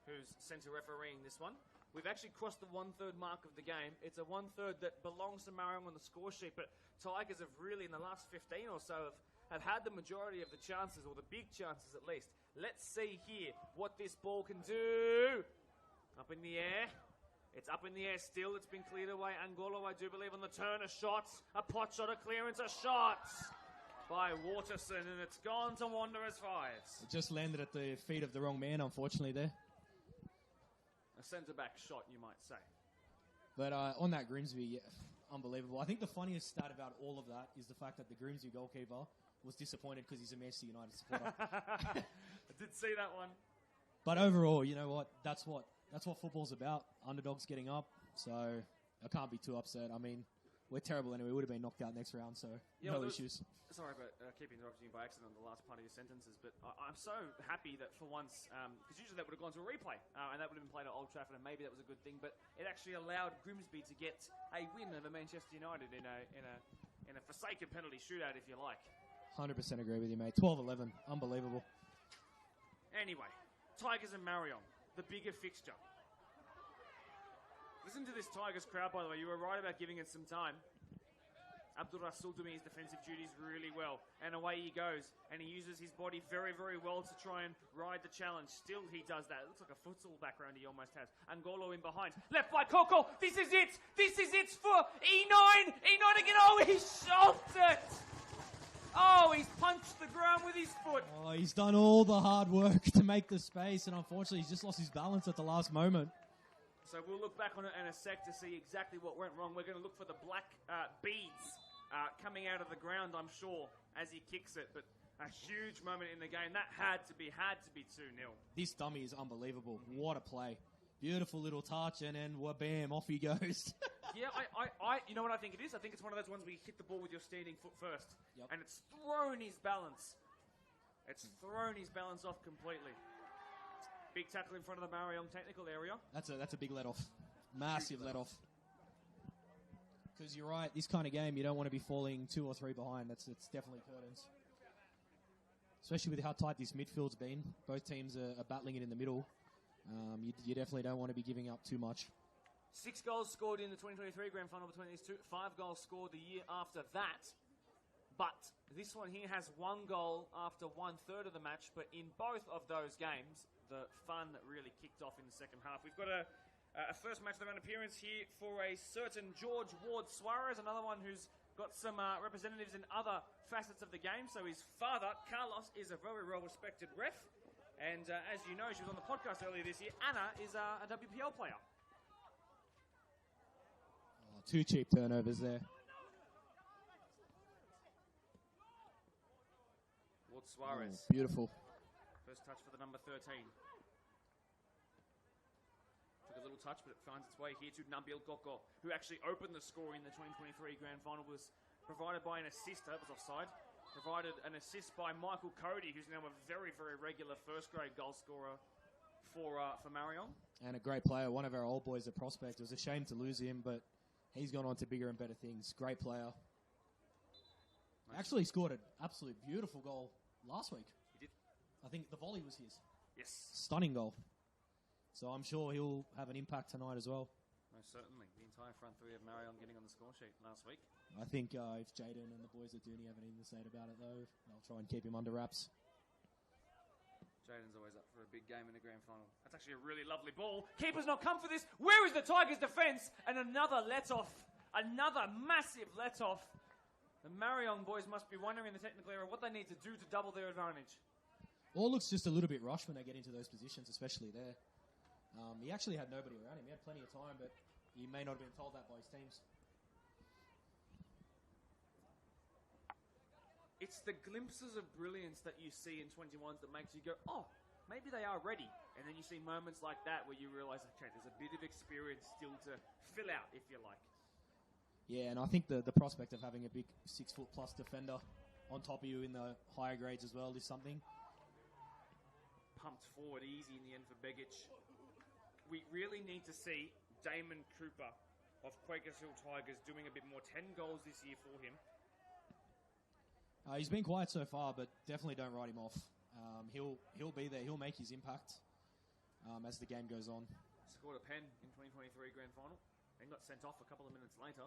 who's centre refereeing this one. We've actually crossed the 1/3 mark of the game. It's a 1/3 that belongs to Marayong on the score sheet, but Tigers have really, in the last 15 or so, have had the majority of the chances, or the big chances at least. Let's see here what this ball can do. Up in the air. It's up in the air still. It's been cleared away. Angolo, I do believe, on the turn. A shot. A pot shot. A clearance. A shot by Waterson. And it's gone to Wanderers fives. It just landed at the feet of the wrong man, unfortunately, there. A centre-back shot, you might say. But on that Grimsby, yeah, unbelievable. I think the funniest stat about all of that is the fact that the Grimsby goalkeeper was disappointed because he's a Manchester United supporter. I did see that one. But overall, you know what? That's what football's about. Underdogs getting up. So I can't be too upset. I mean, we're terrible anyway. We would have been knocked out next round, so no issues. Sorry about keep interrupting you by accident on the last part of your sentences, but I'm so happy that for once, because usually that would have gone to a replay, and that would have been played at Old Trafford, and maybe that was a good thing, but it actually allowed Grimsby to get a win over Manchester United in a forsaken penalty shootout, if you like. 100% agree with you, mate. 12-11. Unbelievable. Anyway, Tigers and Marayong, the bigger fixture. Listen to this Tigers crowd, by the way. You were right about giving it some time. Abdul Rasul doing his defensive duties really well. And away he goes. And he uses his body very, very well to try and ride the challenge. Still, he does that. It looks like a futsal background he almost has. Angolo in behind. Left by Coco. This is it. This is it for E9. E9 again. Oh, he shot it. Oh, he's punched the ground with his foot. Oh, he's done all the hard work to make the space. And unfortunately, he's just lost his balance at the last moment. So we'll look back on it in a sec to see exactly what went wrong. We're going to look for the black beads coming out of the ground, I'm sure, as he kicks it. But a huge moment in the game. That had to be 2-0. This dummy is unbelievable. What a play. Beautiful little touch, and then bam, off he goes. Yeah, you know what I think it is? I think it's one of those ones where you hit the ball with your standing foot first. Yep. And it's thrown his balance. It's thrown his balance off completely. Big tackle in front of the Marayong technical area. That's a big let-off. Massive let-off. Because you're right, this kind of game, you don't want to be falling 2 or 3 behind. It's definitely curtains. Especially with how tight this midfield's been. Both teams are battling it in the middle. You definitely don't want to be giving up too much. 6 goals scored in the 2023 grand final between these two. 5 goals scored the year after that. But this one here has 1 goal after 1/3 of the match. But in both of those games, the fun really kicked off in the second half. We've got a first match of the round appearance here for a certain George Ward Suarez, another one who's got some representatives in other facets of the game. So his father, Carlos, is a very well-respected ref. And as you know, she was on the podcast earlier this year. Anna is a WPL player. Oh, 2 cheap turnovers there. Ward Suarez. Oh, beautiful. First touch for the number 13. Took a little touch, but it finds its way here to Nabil Koko, who actually opened the score in the 2023 grand final. Was provided by an assist. That was offside. Provided an assist by Michael Cody, who's now a very, very regular first-grade goal scorer for Marayong. And a great player. One of our old boys, a prospect. It was a shame to lose him, but he's gone on to bigger and better things. Great player. Nice. Actually scored an absolute beautiful goal last week. He did. I think the volley was his. Yes. Stunning goal. So I'm sure he'll have an impact tonight as well. Most certainly. The entire front three of Marayong getting on the score sheet last week. I think if Jaden and the boys at Dooney have anything to say about it, though, they'll try and keep him under wraps. Jaden's always up for a big game in the grand final. That's actually a really lovely ball. Keeper's not come for this. Where is the Tigers' defence? And another let-off. Another massive let-off. The Marayong boys must be wondering in the technical area what they need to do to double their advantage. All looks just a little bit rushed when they get into those positions, especially there. He actually had nobody around him. He had plenty of time, but he may not have been told that by his teams. It's the glimpses of brilliance that you see in 21s that makes you go, oh, maybe they are ready. And then you see moments like that where you realise, okay, there's a bit of experience still to fill out, if you like. Yeah, and I think the prospect of having a big 6-foot-plus defender on top of you in the higher grades as well is something. Pumped forward easy in the end for Begic. We really need to see Damon Cooper of Quakers Hill Tigers doing a bit more. 10 goals this year for him. He's been quiet so far, but definitely don't write him off. He'll be there. He'll make his impact as the game goes on. Scored a pen in 2023 grand final. Then got sent off a couple of minutes later.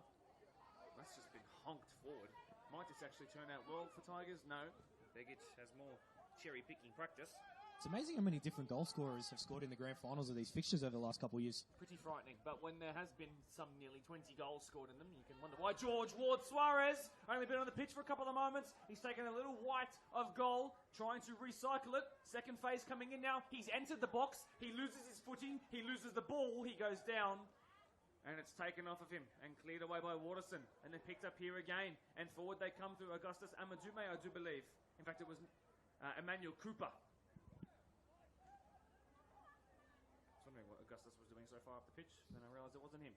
That's just been honked forward. Might this actually turn out well for Tigers? No. Begic has more cherry-picking practice. It's amazing how many different goal scorers have scored in the grand finals of these fixtures over the last couple of years. Pretty frightening. But when there has been some nearly 20 goals scored in them, you can wonder why. George Ward Suarez, only been on the pitch for a couple of moments. He's taken a little white of goal, trying to recycle it. Second phase coming in now. He's entered the box. He loses his footing. He loses the ball. He goes down. And it's taken off of him and cleared away by Waterson. And then picked up here again. And forward they come through Augustus Amadume, I do believe. In fact, it was Emmanuel Cooper. I was wondering what Augustus was doing so far up the pitch. Then I realised it wasn't him.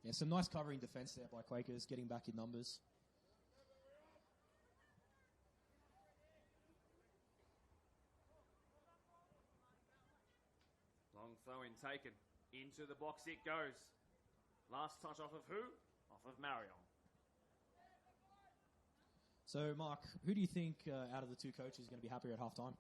Yeah, some nice covering defence there by Quakers, getting back in numbers. Long throw in taken. Into the box it goes. Last touch off of who? Off of Marayong. So, Mark, who do you think out of the two coaches is going to be happier at halftime?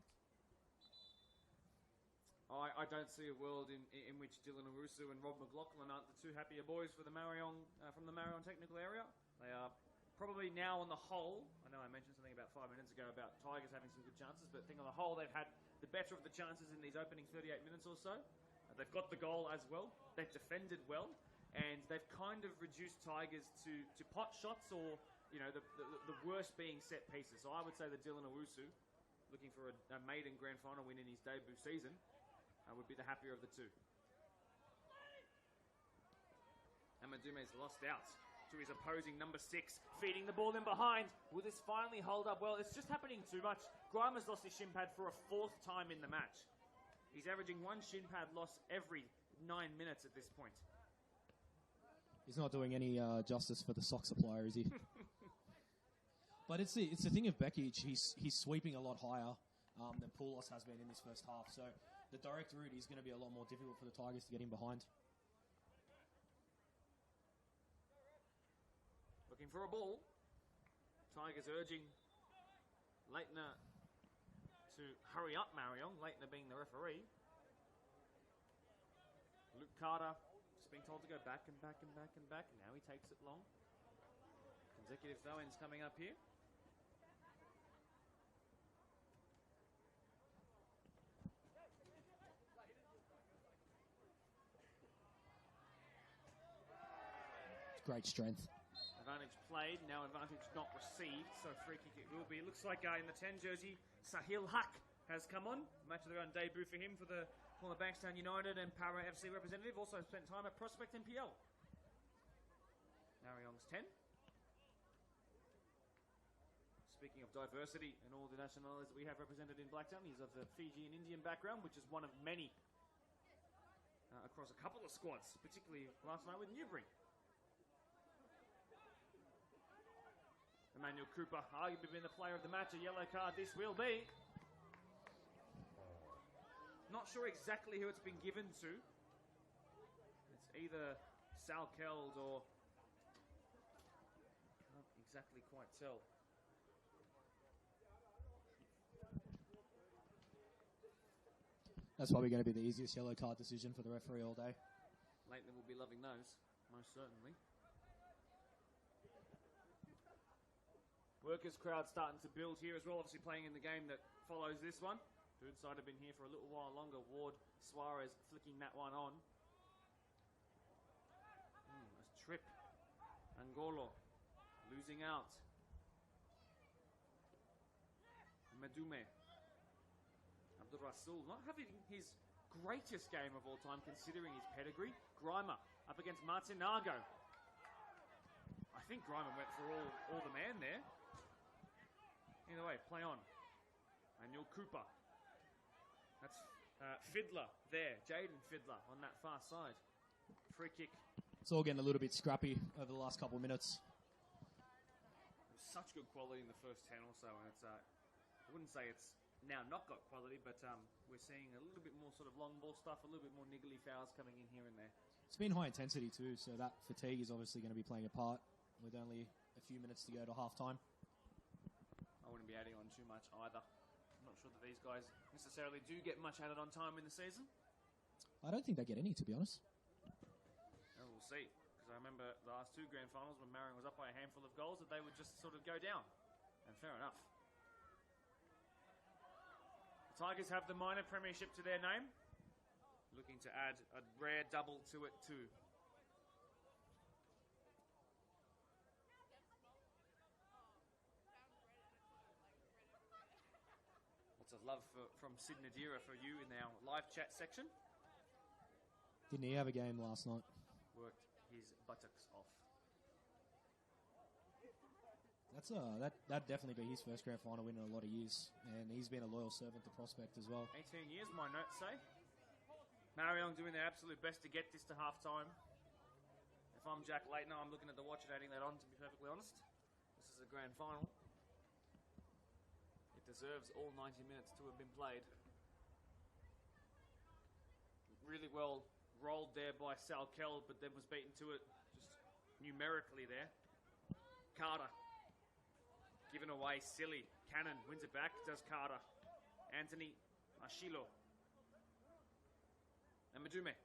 I don't see a world in which Dylan Owusu and Rob McLaughlin aren't the two happier boys for the Marayong from the Marayong technical area. They are probably now on the whole. I know I mentioned something about 5 minutes ago about Tigers having some good chances, but I think on the whole they've had the better of the chances in these opening 38 minutes or so. They've got the goal as well. They've defended well, and they've kind of reduced Tigers to pot shots or the worst being set pieces. So I would say that Dylan Owusu, looking for a maiden grand final win in his debut season, would be the happier of the two. Amadume's lost out to his opposing number 6, feeding the ball in behind. Will this finally hold up? Well, it's just happening too much. Grimer's lost his shin pad for a 4th time in the match. He's averaging 1 shin pad loss every 9 minutes at this point. He's not doing any justice for the sock supplier, is he? But it's the thing of Bekic. He's sweeping a lot higher than Poulos has been in this first half. So the direct route is going to be a lot more difficult for the Tigers to get him behind. Looking for a ball. Tigers urging Leitner to hurry up Marayong, Leitner being the referee. Luke Carter just being told to go back and back and back and back. Now he takes it long. Consecutive throw-ins coming up here. Great strength. Advantage played, now advantage not received, so free kick it will be. It looks like in the 10 jersey, Sahil Haq has come on. Match of the round debut for him for the former Bankstown United and Para FC representative. Also spent time at Prospect NPL. Marayong's 10. Speaking of diversity and all the nationalities that we have represented in Blacktown, he's of the Fiji and Indian background, which is one of many across a couple of squads, particularly last night with Newbury. Emmanuel Cooper, arguably been the player of the match. A yellow card this will be. Not sure exactly who it's been given to. It's either Sal Keld or... Can't exactly quite tell. That's probably going to be the easiest yellow card decision for the referee all day. Leighton will be loving those, most certainly. Workers crowd starting to build here as well, obviously playing in the game that follows this one. Good side have been here for a little while longer. Ward Suarez flicking that one on. A trip. Angolo losing out. Madume. Abdul Rasul not having his greatest game of all time considering his pedigree. Grimer up against Martinago. I think Grimer went for all the man there. Either way, play on. Anil Cooper. That's Fiddler there. Jaden Fiddler on that far side. Free kick. It's all getting a little bit scrappy over the last couple of minutes. It was such good quality in the first 10 or so, and it's I wouldn't say it's now not got quality, but we're seeing a little bit more sort of long ball stuff, a little bit more niggly fouls coming in here and there. It's been high intensity too, so that fatigue is obviously going to be playing a part with only a few minutes to go to half-time. I wouldn't be adding on too much either. I'm not sure that these guys necessarily do get much added on time in the season. I don't think they get any, to be honest. And we'll see, because I remember the last 2 grand finals when Marayong was up by a handful of goals that they would just sort of go down. And fair enough. The Tigers have the minor premiership to their name. Looking to add a rare double to it too. Lots of love from Sid Nadira for you in our live chat section. Didn't he have a game last night? Worked his buttocks off. That'd definitely be his first grand final win in a lot of years, and he's been a loyal servant to Prospect as well. 18 years, my notes say. Marayong doing their absolute best to get this to half-time. If I'm Jack Leitner, I'm looking at the watch and adding that on, to be perfectly honest. This is a grand final. It deserves all 90 minutes to have been played. Really well rolled there by Sal Kell, but then was beaten to it just numerically there. Carter. Given away, silly. Cannon wins it back, does Carter. Anthony Ashilo. And Madume.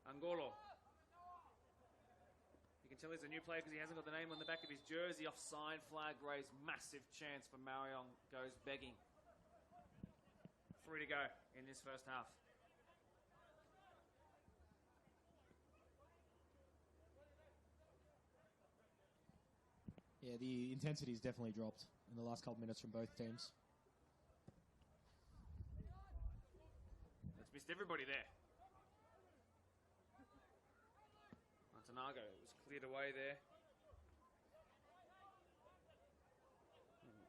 Angolo. You can tell he's a new player because he hasn't got the name on the back of his jersey. Offside flag raised. Massive chance for Marayong. Goes begging. 3 to go in this first half. Yeah, the intensity's definitely dropped in the last couple minutes from both teams. It's missed everybody there. Montenago was cleared away there.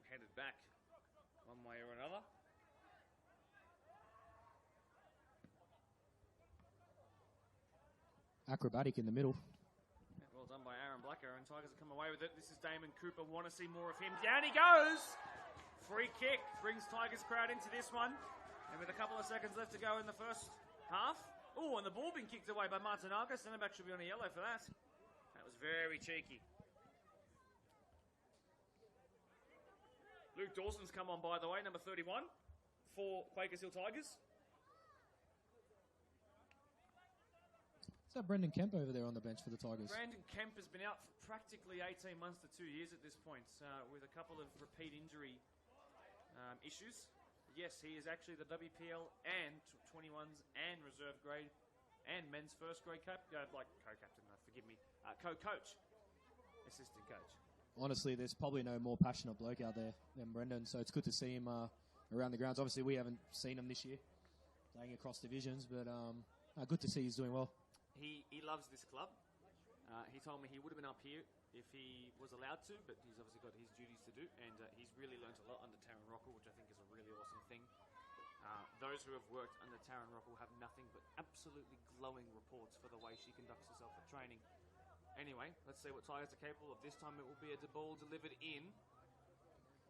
Headed back one way or another. Acrobatic in the middle. Well done by Aaron Blacker, and Tigers have come away with it. This is Damon Cooper. Want to see more of him. Down he goes! Free kick brings Tigers crowd into this one. And with a couple of seconds left to go in the first half. Oh, and the ball being kicked away by Martinaga. Centre back should be on a yellow for that. That was very cheeky. Luke Dawson's come on, by the way, number 31 for Quakers Hill Tigers. Is that Brendan Kemp over there on the bench for the Tigers? Brandon Kemp has been out for practically 18 months to 2 years at this point, with a couple of repeat injury issues. Yes, he is actually the WPL and 21s and reserve grade and men's first grade co-captain, forgive me, co-coach, assistant coach. Honestly, there's probably no more passionate bloke out there than Brendan, so it's good to see him around the grounds. Obviously, we haven't seen him this year, playing across divisions, but good to see he's doing well. He loves this club. He told me he would have been up here if he was allowed to, but he's obviously got his duties to do, and he's really learnt a lot under Taron Rockwell, which I think is a really awesome thing. Those who have worked under Taron Rockwell have nothing but absolutely glowing reports for the way she conducts herself at training. Anyway, let's see what Tigers are capable of. This time it will be a ball delivered in,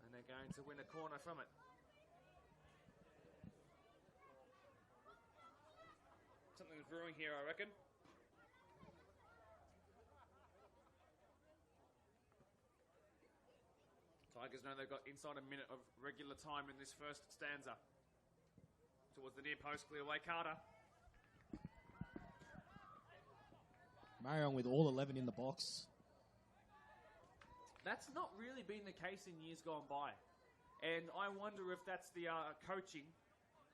and they're going to win a corner from it. Something's brewing here, I reckon. Tigers know they've got inside a minute of regular time in this first stanza. Towards the near post, clear away, Carter. Marayong with all 11 in the box. That's not really been the case in years gone by. And I wonder if that's the coaching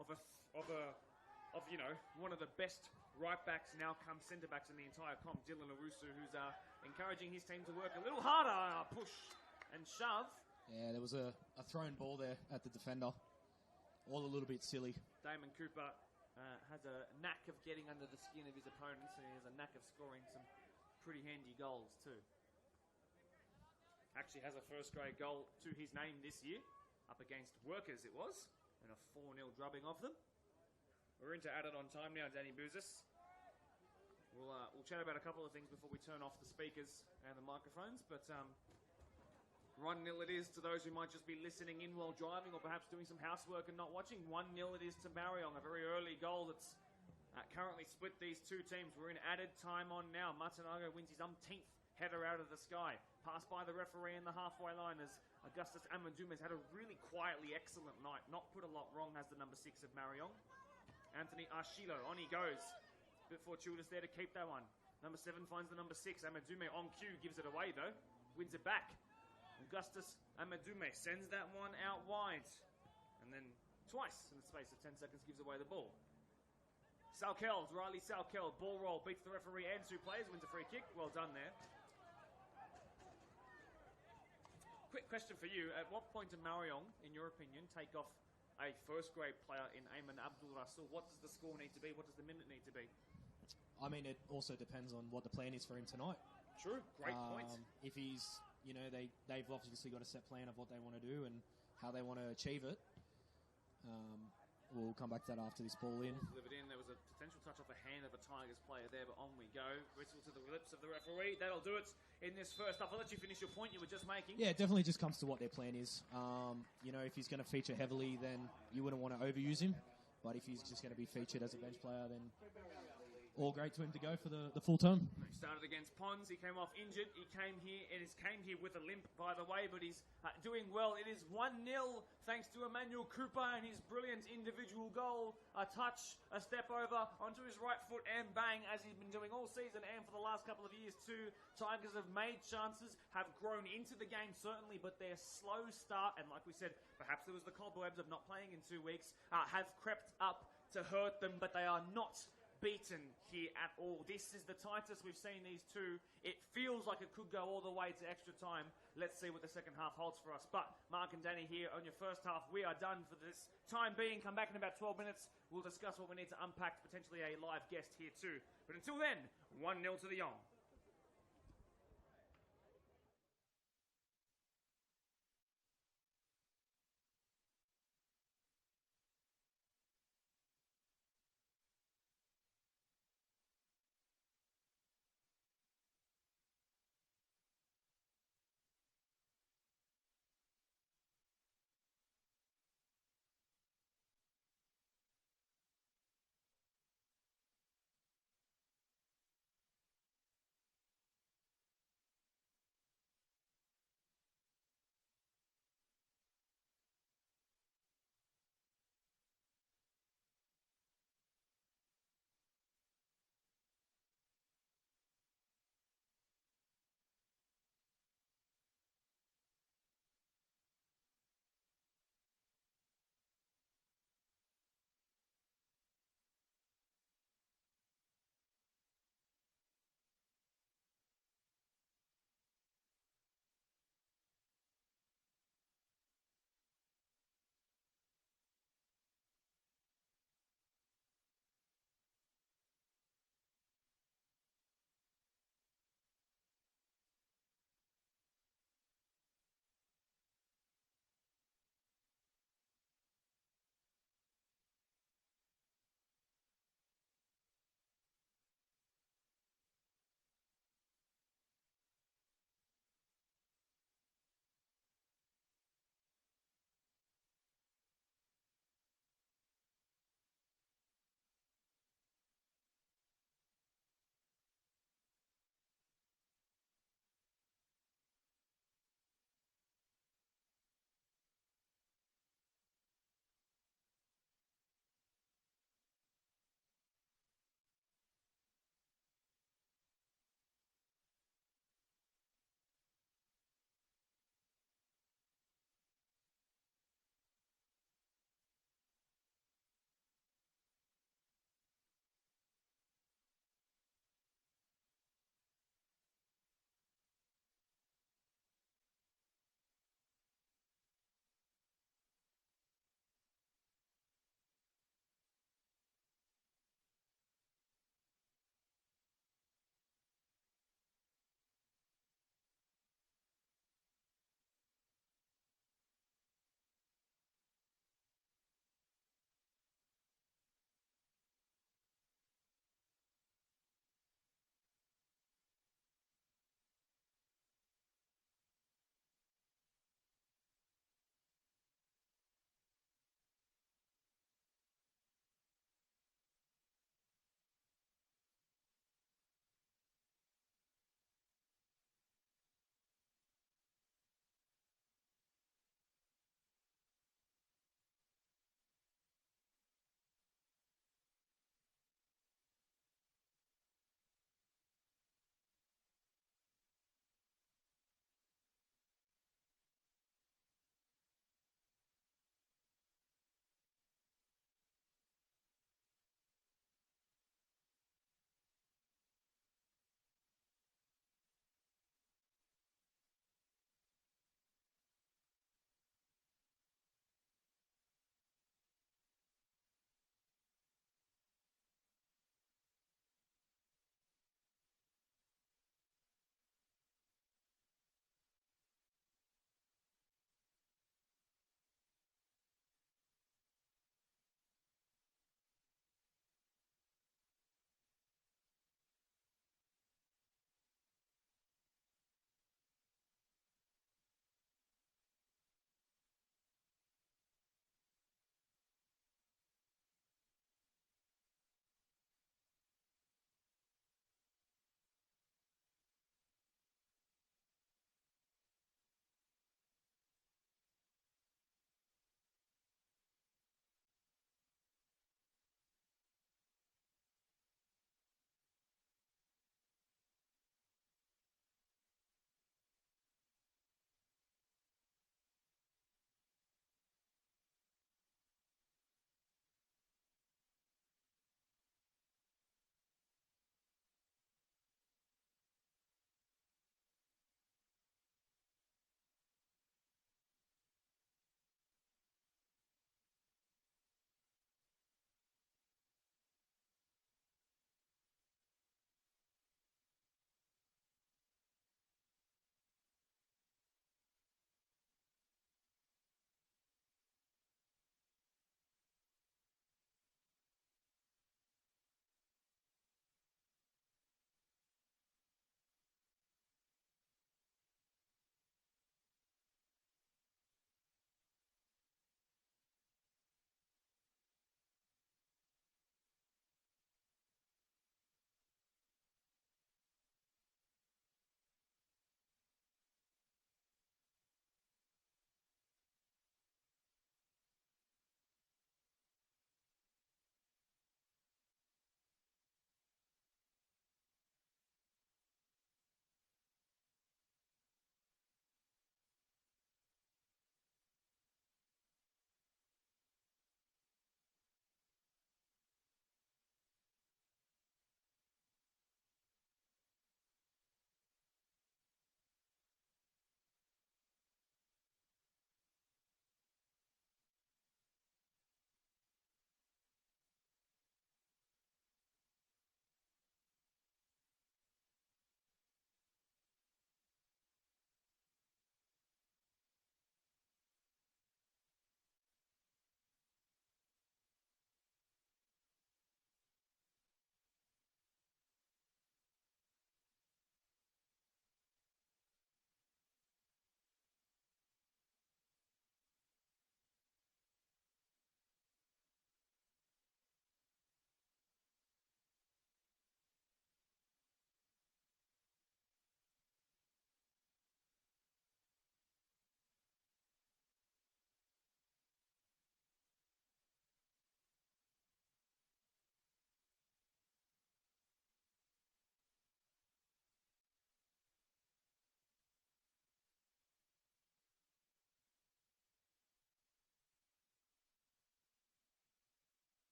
of one of the best right backs, now come centre backs in the entire comp, Dylan Owusu, who's encouraging his team to work a little harder, push and shove. Yeah, there was a thrown ball there at the defender. All a little bit silly. Damon Cooper has a knack of getting under the skin of his opponents, and he has a knack of scoring some pretty handy goals too. Actually has a first grade goal to his name this year, up against Workers it was, and a 4-0 drubbing of them. We're into added on time now, Danny Bouzis. We'll chat about a couple of things before we turn off the speakers and the microphones, but 1-0 it is to those who might just be listening in while driving or perhaps doing some housework and not watching. 1-0 it is to Marayong, a very early goal that's currently split these two teams. We're in added time on now. Martinago wins his umpteenth header out of the sky. Passed by the referee in the halfway line as Augustus Amadume's had a really quietly excellent night. Not put a lot wrong as the number 6 of Marayong. Anthony Ashilo, on he goes. Bit fortuitous there to keep that one. Number 7 finds the number 6. Amadume on cue, gives it away though. Wins it back. Augustus Amadume sends that one out wide. And then twice in the space of 10 seconds gives away the ball. Salkels, Riley Salkel, ball roll, beats the referee and 2 players, wins a free kick. Well done there. Quick question for you. At what point did Marayong, in your opinion, take off a first-grade player in Ayman Abdul Rasul. What does the score need to be? What does the minute need to be? I mean, it also depends on what the plan is for him tonight. True, great point. If he's, they've obviously got a set plan of what they want to do and how they want to achieve it. We'll come back to that after this ball in. Delivered in. There was a potential touch off the hand of a Tigers player there, but on we go. Whistle to the lips of the referee. That'll do it in this first half. I'll let you finish your point you were just making. Yeah, it definitely just comes to what their plan is. If he's going to feature heavily, then you wouldn't want to overuse him. But if he's just going to be featured as a bench player, then all great to him to go for the full term. He started against Pons. He came off injured. He came here with a limp, by the way, but he's doing well. It is 1-0 thanks to Emmanuel Cooper and his brilliant individual goal. A touch, a step over onto his right foot and bang, as he's been doing all season and for the last couple of years too. Tigers have made chances, have grown into the game certainly, but their slow start, and like we said, perhaps it was the cobwebs of not playing in 2 weeks, have crept up to hurt them, but they are not beaten here at all. This is the tightest we've seen these two. It feels like it could go all the way to extra time. Let's see what the second half holds for us. But Mark and Danny here on your first half. We are done for this time being. Come back in about 12 minutes. We'll discuss what we need to unpack, potentially a live guest here too. But until then, 1-0 to the Yong.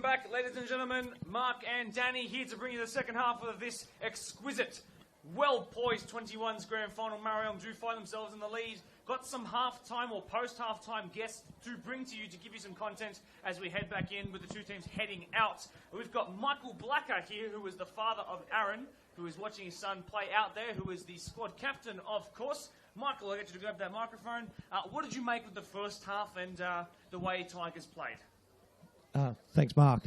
back, ladies and gentlemen. Mark and Danny here to bring you the second half of this exquisite, well-poised 21s grand final. Marayong do find themselves in the lead. Got some half-time or post-half-time guests to bring to you to give you some content as we head back in with the two teams heading out. We've got Michael Blacker here, who is the father of Aaron, who is watching his son play out there, who is the squad captain, of course. Michael, I'll get you to grab that microphone. What did you make of the first half and the way Tigers played? Thanks, Mark.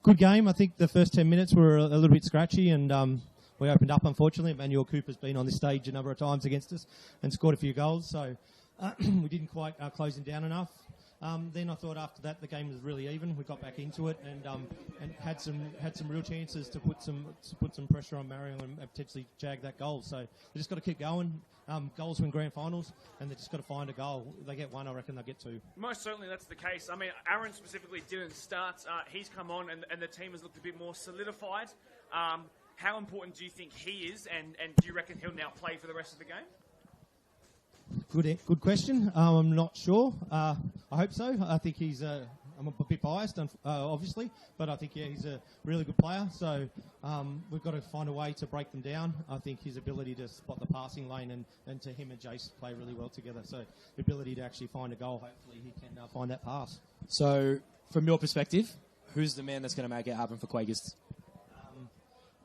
Good game. I think the first 10 minutes were a little bit scratchy, and we opened up, unfortunately. Emmanuel Cooper's been on this stage a number of times against us and scored a few goals, so we didn't quite close him down enough. Then I thought after that the game was really even. We got back into it and had some real chances to put some pressure on Marayong and potentially jag that goal. So they just got to keep going. Goals win grand finals, and they just got to find a goal. They get one, I reckon they'll get two. Most certainly that's the case. I mean, Aaron specifically didn't start. He's come on, and the team has looked a bit more solidified. How important do you think he is, and do you reckon he'll now play for the rest of the game? Good question. I'm not sure. I hope so. I think I'm a bit biased, obviously, but I think, he's a really good player. So we've got to find a way to break them down. I think his ability to spot the passing lane and to him and Jace play really well together. So the ability to actually find a goal, hopefully he can find that pass. So, from your perspective, who's the man that's going to make it happen for Quakers?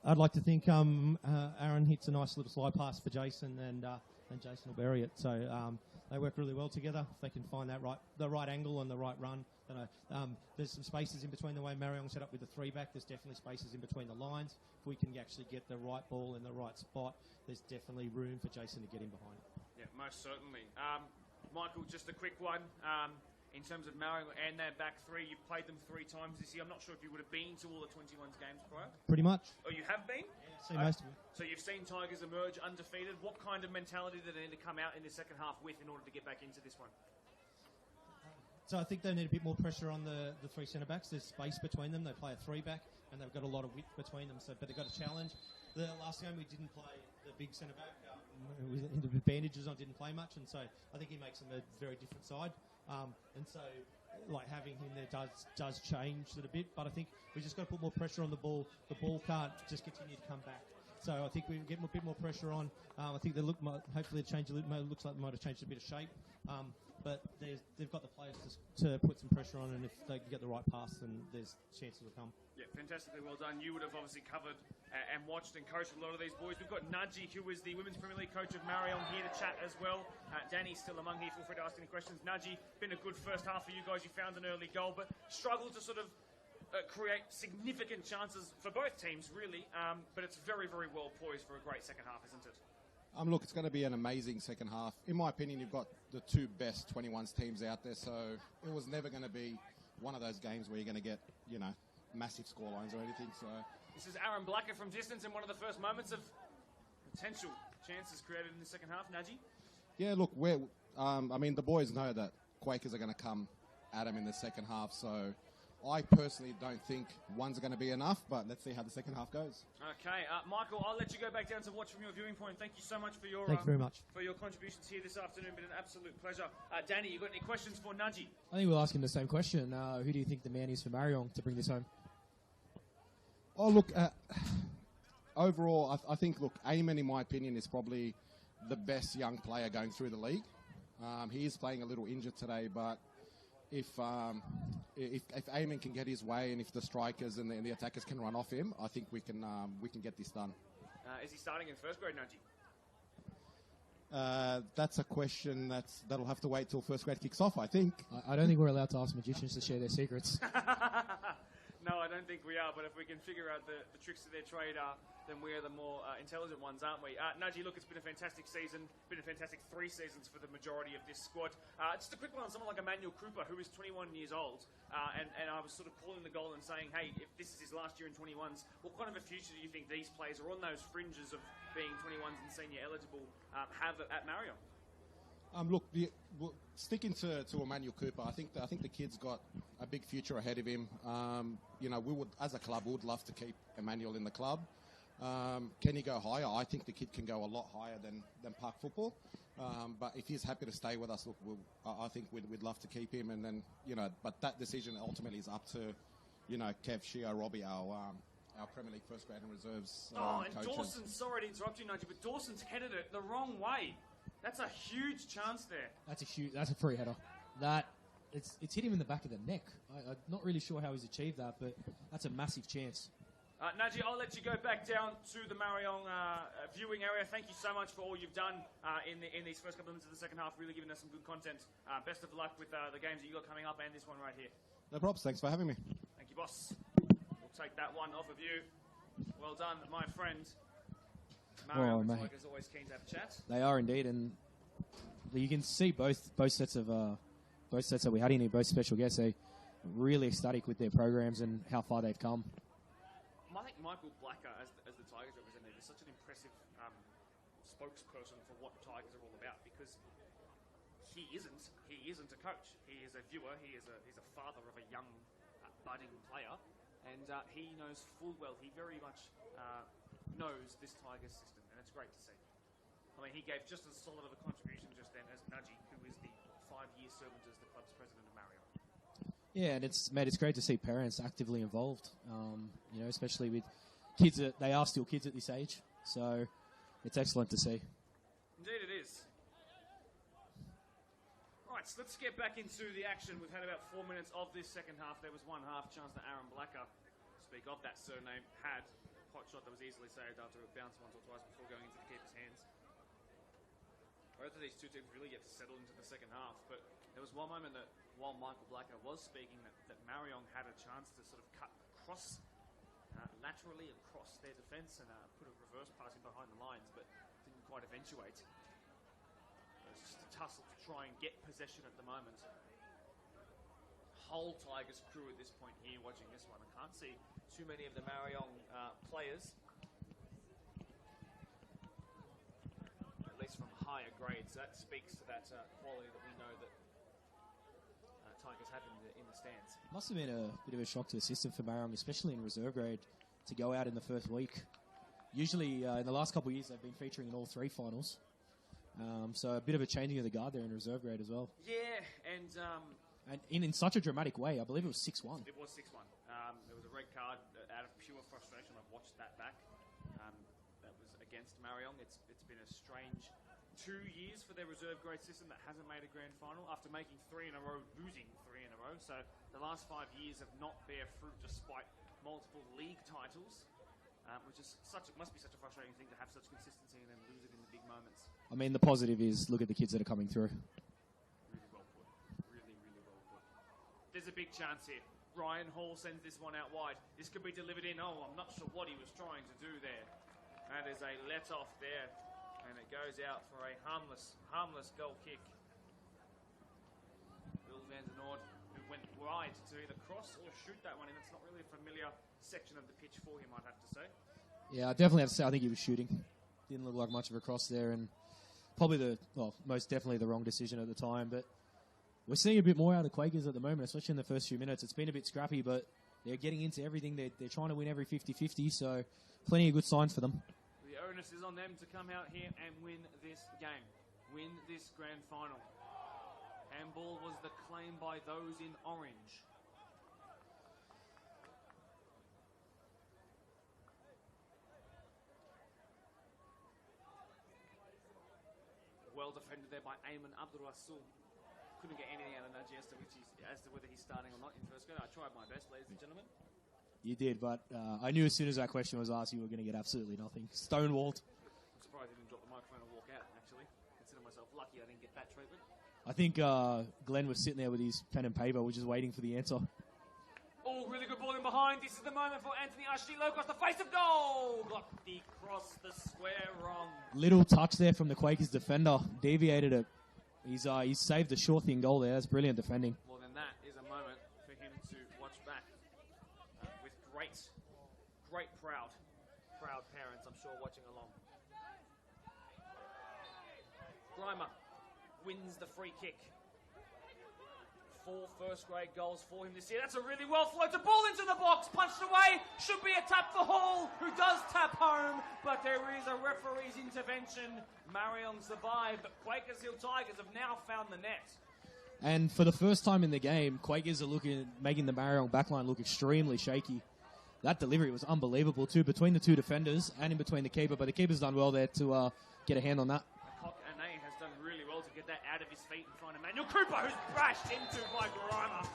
I'd like to think Aaron hits a nice little slide pass for Jason, and Jason will bury it. So they work really well together. If they can find the right angle and the right run. There's some spaces in between the way Marayong set up with the three-back. There's definitely spaces in between the lines. If we can actually get the right ball in the right spot, there's definitely room for Jason to get in behind. Yeah, most certainly. Michael, just a quick one. In terms of Marayong and their back three, you've played them 3 times this year. I'm not sure if you would have been to all the 21s games prior. Pretty much. Oh, you have been? Yeah, seen most of it. So you've seen Tigers emerge undefeated. What kind of mentality do they need to come out in the second half with in order to get back into this one? So I think they need a bit more pressure on the 3 centre-backs. There's space between them. They play a 3-back, and they've got a lot of width between them. But they've got a challenge. The last game we didn't play the big centre-back. With bandages on, didn't play much, and so I think he makes them a very different side. And so, having him there does change it a bit. But I think we just got to put more pressure on the ball. The ball can't just continue to come back. So I think we get a bit more pressure on. I think they hopefully change a little. Looks like they might have changed a bit of shape. But they've got the players to put some pressure on, and if they can get the right pass, then there's chances will come. Yeah, fantastically well done. You would have obviously covered and watched and coached a lot of these boys. We've got Naji, who is the Women's Premier League coach of Marayong, here to chat as well. Danny's still among here. Feel free to ask any questions. Naji, been a good first half for you guys. You found an early goal, but struggled to sort of create significant chances for both teams, really. But it's very, very well poised for a great second half, isn't it? Look, it's going to be an amazing second half. In my opinion, you've got the 2 best 21s teams out there, so it was never going to be one of those games where you're going to get, massive scorelines or anything. So this is Aaron Blacker from distance in one of the first moments of potential chances created in the second half. Naji? Yeah, look, the boys know that Quakers are going to come at them in the second half, so I personally don't think one's going to be enough, but let's see how the second half goes. Okay, Michael, I'll let you go back down to watch from your viewing point. Thank you so much for your Thank you very much for your contributions here this afternoon. Been an absolute pleasure. Danny, you got any questions for Naji? I think we'll ask him the same question. Who do you think the man is for Marayong to bring this home? Oh, look, overall, I think, Eamon, in my opinion, is probably the best young player going through the league. He is playing a little injured today, but if Eamon can get his way, and if the strikers and the attackers can run off him, I think we can get this done. Is he starting in first grade, Naji? That's a question that'll have to wait till first grade kicks off, I think. I don't think we're allowed to ask magicians to share their secrets. No, I don't think we are, but if we can figure out the tricks of their trade, then we are the more intelligent ones, aren't we? Naji, look, it's been a fantastic season, been a fantastic 3 seasons for the majority of this squad. Just a quick one on someone like Emmanuel Cooper, who is 21 years old, and I was sort of calling the goal and saying, hey, if this is his last year in 21s, what kind of a future do you think these players are on those fringes of being 21s and senior eligible have at Marayong? Sticking to Emmanuel Cooper, I think the kid's got a big future ahead of him. We would, as a club, would love to keep Emmanuel in the club. Can he go higher? I think the kid can go a lot higher than park football. But if he's happy to stay with us, look, I think we'd love to keep him. And then, but that decision ultimately is up to, Kev, Shio, Robbie, our Premier League first grade and reserves and coaches. Dawson, sorry to interrupt you, Nudgy, but Dawson's headed it the wrong way. That's a huge chance there. That's a free header. It's hit him in the back of the neck. I'm not really sure how he's achieved that, but that's a massive chance. Nudgy, I'll let you go back down to the Marayong viewing area. Thank you so much for all you've done in these first couple of minutes of the second half, really giving us some good content. Best of luck with the games that you got coming up and this one right here. No problems. Thanks for having me. Thank you, boss. We'll take that one off of you. Well done, my friend. Marayong looks like is always keen to have a chat. They are indeed, and you can see both sets that we had in here, both special guests. They really ecstatic with their programs and how far they've come. I think Michael Blacker, as the Tigers representative, is such an impressive spokesperson for what Tigers are all about, because he isn't a coach. He is a viewer. He's a father of a young budding player, and he knows full well. He very much knows this Tigers system, and it's great to see. I mean, he gave just as solid of a contribution just then as Nudgy, who is the 5-year servant as the club's president of Marayong. Yeah, and it's great to see parents actively involved, especially with kids they are still kids at this age. So it's excellent to see. Indeed it is. Right, so let's get back into the action. We've had about 4 minutes of this second half. There was one half chance that Aaron Blacker, speak of that surname, had a pot shot that was easily saved after it bounced once or twice before going into the keeper's hands. Both of these two teams really get to settle into the second half, but there was one moment that while Michael Blacker was speaking that Marayong had a chance to sort of cut across, laterally across their defence and put a reverse pass in behind the lines, but didn't quite eventuate. It was just a tussle to try and get possession at the moment. Whole Tigers crew at this point here watching this one. I can't see too many of the Marayong players, at least from higher grades. That speaks to that quality that we know that Tigers have in the stands. Must have been a bit of a shock to the system for Marayong, especially in reserve grade, to go out in the first week. Usually, in the last couple of years, they've been featuring in all 3 finals. So a bit of a changing of the guard there in reserve grade as well. Yeah, and in such a dramatic way. I believe it was 6-1. It was 6-1. There was a red card out of pure frustration. I've watched that back. That was against Marayong. It's been a strange 2 years for their reserve grade system that hasn't made a grand final after making 3 in a row, losing 3 in a row. So the last 5 years have not bear fruit despite multiple league titles, which is must be such a frustrating thing to have such consistency and then lose it in the big moments. I mean, the positive is look at the kids that are coming through. Really well put. Really, really well put. There's a big chance here. Ryan Hall sends this one out wide. This could be delivered in. Oh, I'm not sure what he was trying to do there. That is a let-off there. And it goes out for a harmless goal kick. Bill van den Noord, who went wide to either cross or shoot that one in. It's not really a familiar section of the pitch for him, I'd have to say. Yeah, I definitely have to say I think he was shooting. Didn't look like much of a cross there, and probably most definitely the wrong decision at the time. But we're seeing a bit more out of the Quakers at the moment, especially in the first few minutes. It's been a bit scrappy, but they're getting into everything. They're trying to win every 50-50, so plenty of good signs for them. The onus is on them to come out here and win this game. Win this grand final. Handball was the claim by those in orange. Well defended there by Ayman Abdul Rasul. Couldn't get anything out of Nudgy as to whether he's starting or not in first grade. I tried my best, ladies and gentlemen. You did, but I knew as soon as that question was asked, you were going to get absolutely nothing. Stonewalled. I'm surprised he didn't drop the microphone and walk out, actually. Consider myself lucky I didn't get that treatment. I think Glenn was sitting there with his pen and paper, which is waiting for the answer. Oh, really good ball in behind. This is the moment for Anthony Ashley low across the face of goal. Got the cross, the square wrong. Little touch there from the Quakers defender. Deviated it. He's saved a sure thing goal there. That's brilliant defending. Well, then that is a moment for him to watch back with great proud parents, I'm sure, watching along. Grimer wins the free kick 4 first-grade goals for him this year. That's a really well-floated ball into the box, punched away. Should be a tap for Hall, who does tap home, but there is a referee's intervention. Marayong survived, but Quakers Hill Tigers have now found the net. And for the first time in the game, Quakers are making the Marayong backline look extremely shaky. That delivery was unbelievable too, between the two defenders and in between the keeper, but the keeper's done well there to get a hand on that. Ane has done really well to get that out of his feet in front of Manuel Cooper, who's bashed into by Grimer.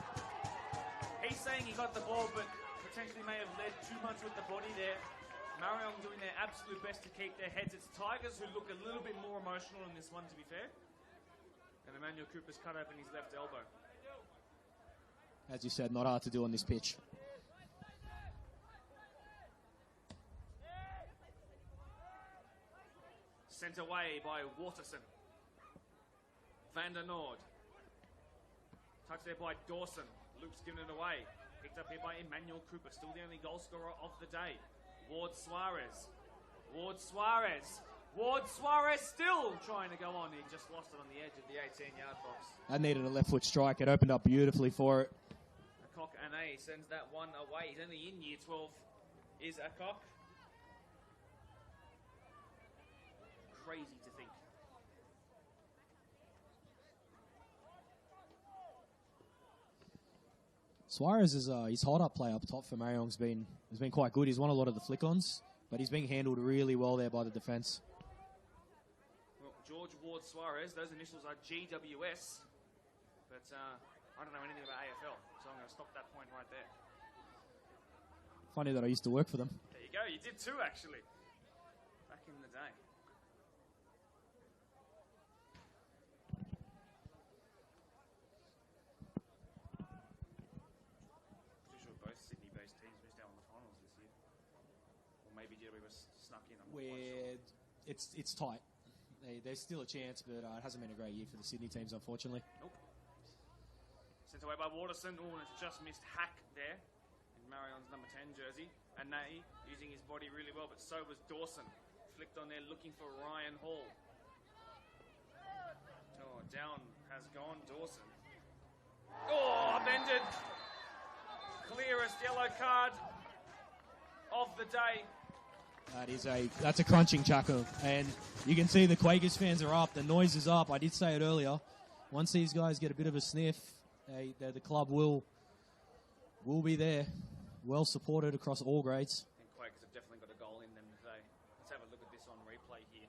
He's saying he got the ball, but potentially may have led too much with the body there. Marayong doing their absolute best to keep their heads. It's Tigers who look a little bit more emotional in this one, to be fair. And Emmanuel Cooper's cut open his left elbow. As you said, not hard to do on this pitch. Sent away by Waterson. Van der Noord. Touched there by Dawson. Luke's given it away. Picked up here by Emmanuel Cooper. Still the only goal scorer of the day. Ward Suarez. Ward Suarez. Ward Suarez still trying to go on. He just lost it on the edge of the 18-yard box. That needed a left foot strike. It opened up beautifully for it. Akok Ane sends that one away. He's only in year 12. Is Akok. Crazy to think. Suarez is his hold-up play up top for Marayong's has been quite good. He's won a lot of the flick-ons, but he's being handled really well there by the defence. Well, George Ward Suarez, those initials are GWS, but I don't know anything about AFL, so I'm going to stop that point right there. Funny that I used to work for them. There you go. You did too, actually, back in the day. Where it's tight. There's still a chance, but it hasn't been a great year for the Sydney teams, unfortunately. Nope. Sent away by Waterson. Oh, and it's just missed Hack there in Marayong's number 10 jersey. And Nai using his body really well, but so was Dawson. Flicked on there looking for Ryan Hall. Oh, down has gone Dawson. Oh, upended. Clearest yellow card of the day. That's a crunching tackle, and you can see the Quakers fans are up. The noise is up. I did say it earlier. Once these guys get a bit of a sniff, the club will be there, well supported across all grades. I think Quakers have definitely got a goal in them today. Let's have a look at this on replay here.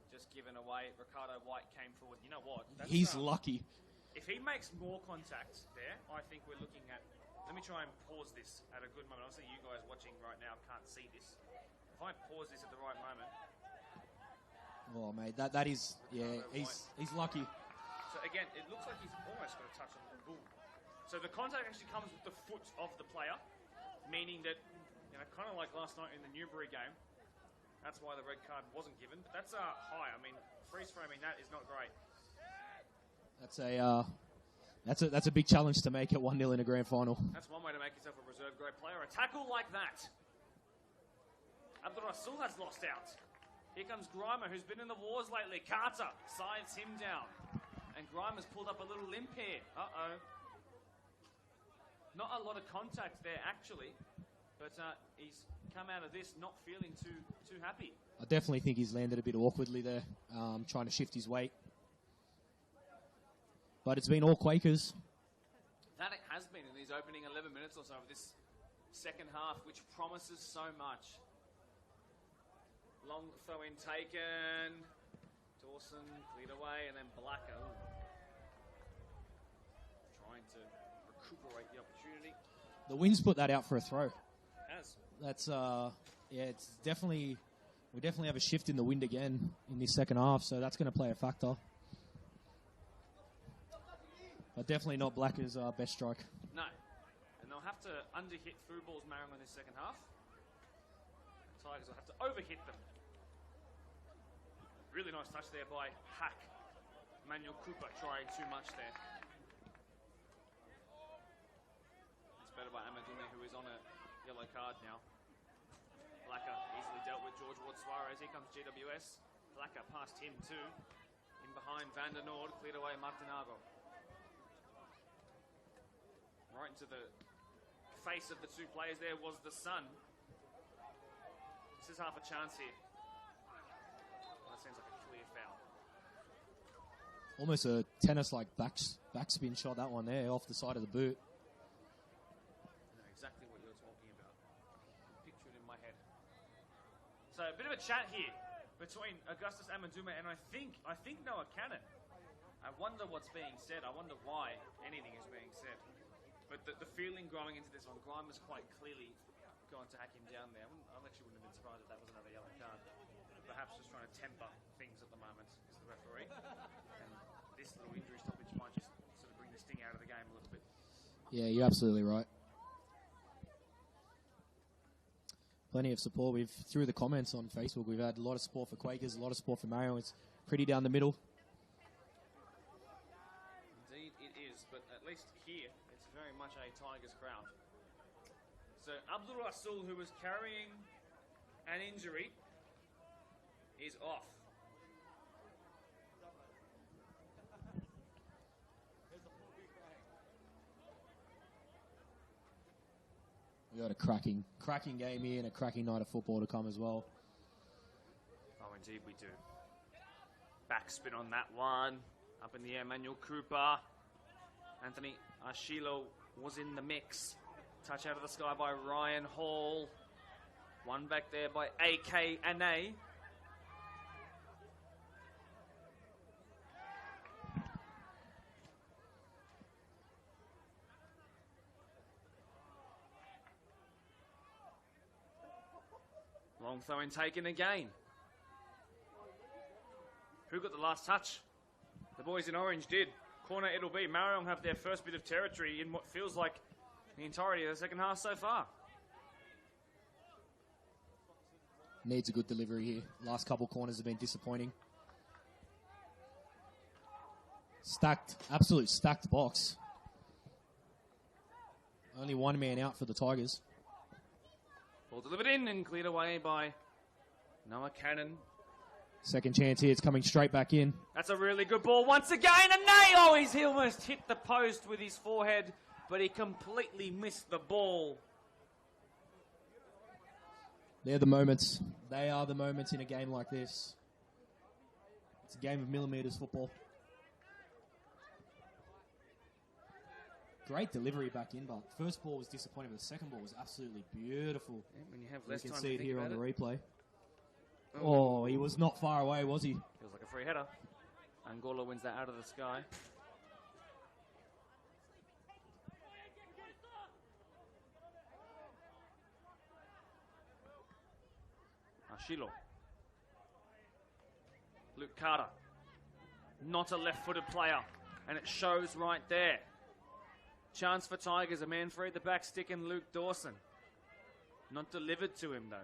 Just given away. Ricardo White came forward. You know what? He's lucky. If he makes more contact there, I think we're looking at. Let me try and pause this at a good moment. Obviously, you guys watching right now can't see this. If I pause this at the right moment. Oh, mate, that is, yeah, he's lucky. So again, it looks like he's almost got a touch on the ball. So the contact actually comes with the foot of the player, meaning that, you know, kind of like last night in the Newbury game. That's why the red card wasn't given. But that's high. I mean, freeze framing that is not great. That's a big challenge to make it 1-0 in a grand final. That's one way to make yourself a reserve grade player. A tackle like that. Abdul Rasul has lost out. Here comes Grimer, who's been in the wars lately. Carter sides him down. And Grimer's pulled up a little limp here. Uh-oh. Not a lot of contact there, actually. But he's come out of this not feeling too happy. I definitely think he's landed a bit awkwardly there, trying to shift his weight. But it's been all Quakers. That it has been in these opening 11 minutes or so of this second half, which promises so much. Long throw in taken. Dawson cleared away, and then Blacker trying to recuperate the opportunity. The wind's put that out for a throw. Has. That's it's definitely, we definitely have a shift in the wind again in this second half, so that's going to play a factor. But definitely not Blacker's best strike. No. And they'll have to under-hit through balls Marayong in this second half. The Tigers will have to over-hit them. Really nice touch there by Hack. Manuel Cooper trying too much there. It's better by Amadune, who is on a yellow card now. Blacker easily dealt with George Ward Suarez. Here comes GWS. Blacker past him too. In behind Van der Noord. Cleared away Martinago. Right into the face of the two players there was the sun. This is half a chance here. That seems like a clear foul. Almost a tennis-like backspin shot, that one there, off the side of the boot. I know exactly what you're talking about. Picture it in my head. So a bit of a chat here between Augustus Amaduma and I think Noah Cannon. I wonder what's being said. I wonder why anything is being said. But the feeling growing into this one, Grime was quite clearly going to hack him down there. I actually wouldn't have been surprised if that was another yellow card. Perhaps just trying to temper things at the moment is the referee. And this little injury stoppage might just sort of bring the sting out of the game a little bit. Yeah, you're absolutely right. Plenty of support. Through the comments on Facebook, we've had a lot of support for Quakers, a lot of support for Marayong. It's pretty down the middle. Indeed it is, but at least here, it's very much a Tigers crowd. So Abdul Rasul, who was carrying an injury, is off. We got a cracking game here and a cracking night of football to come as well. Oh, indeed we do. Backspin on that one. Up in the air, Manuel Cooper. Anthony Ashilo was in the mix. Touch out of the sky by Ryan Hall. One back there by AK Ane. Long throw in taken again. Who got the last touch? The boys in orange did. Corner it'll be. Marayong have their first bit of territory in what feels like the entirety of the second half so far. Needs a good delivery here. Last couple corners have been disappointing. Absolute stacked box. Only one man out for the Tigers. Ball delivered in and cleared away by Noah Cannon. Second chance here. It's coming straight back in. That's a really good ball once again. And oh, he almost hit the post with his forehead, but he completely missed the ball. They're the moments. They are the moments in a game like this. It's a game of millimetres football. Great delivery back in, but first ball was disappointing, but the second ball was absolutely beautiful. Yeah, when you have less you can time see to it think here about on the it. replay. Oh, he was not far away, was he? Feels like a free header. Angola wins that out of the sky. Ashilo. Luke Carter. Not a left-footed player. And it shows right there. Chance for Tigers. A man free at the back stick and Luke Dawson. Not delivered to him, though.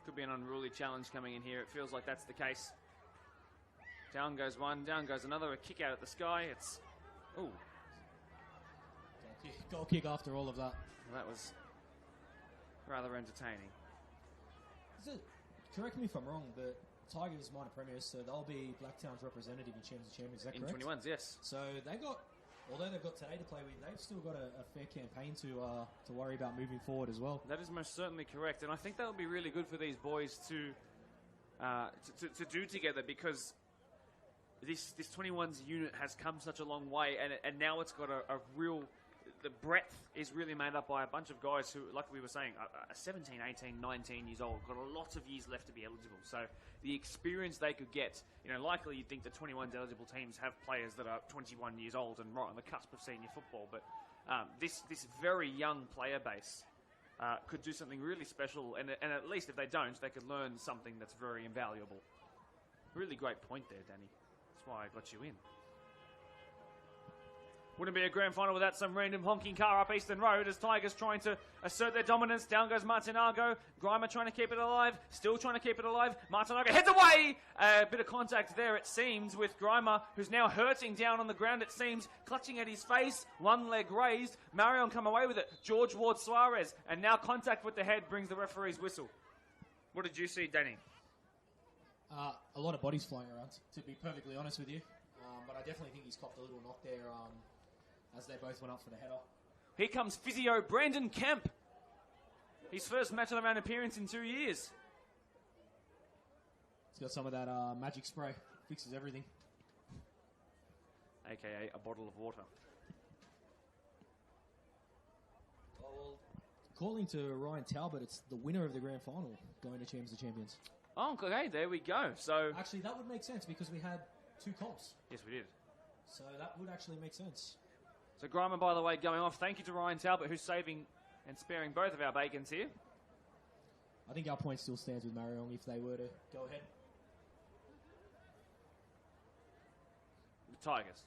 Could be an unruly challenge coming in here. It feels like that's the case. Down goes one, down goes another. A kick out at the sky. It's... Ooh. Goal kick after all of that. Well, that was rather entertaining. Correct me if I'm wrong, but Tigers minor premiers, so they'll be Blacktown's representative in Champions of Champions. Is that correct? In 21s, yes. So they got, although they've got today to play with, they've still got a fair campaign to worry about moving forward as well. That is most certainly correct, and I think that would be really good for these boys to do together, because this 21s unit has come such a long way, and now it's got a real... The breadth is really made up by a bunch of guys who, like we were saying, are 17, 18, 19 years old, got a lot of years left to be eligible. So the experience they could get, likely you'd think the 21s eligible teams have players that are 21 years old and right on the cusp of senior football. But this very young player base could do something really special, and at least if they don't, they could learn something that's very invaluable. Really great point there, Danny. That's why I got you in. Wouldn't be a grand final without some random honking car up Eastern Road as Tigers trying to assert their dominance. Down goes Martinago. Grimer trying to keep it alive. Still trying to keep it alive. Martinago heads away. A bit of contact there, it seems, with Grimer, who's now hurting down on the ground, it seems, clutching at his face. One leg raised. Marayong come away with it. George Ward Suarez. And now contact with the head brings the referee's whistle. What did you see, Danny? A lot of bodies flying around, to be perfectly honest with you. But I definitely think he's copped a little knock there as they both went up for the header. Here comes physio Brandon Kemp. His first match of the round appearance in 2 years. He's got some of that magic spray. Fixes everything. AKA a bottle of water. Calling to Ryan Talbot, it's the winner of the grand final going to Champions of Champions. Oh, okay, there we go. So Actually, that would make sense because we had 2 comps. yes, we did. So that would actually make sense. So Grimer, by the way, going off. Thank you to Ryan Talbot, who's saving and sparing both of our bacons here. I think our point still stands with Marayong if they were to go ahead. The Tigers.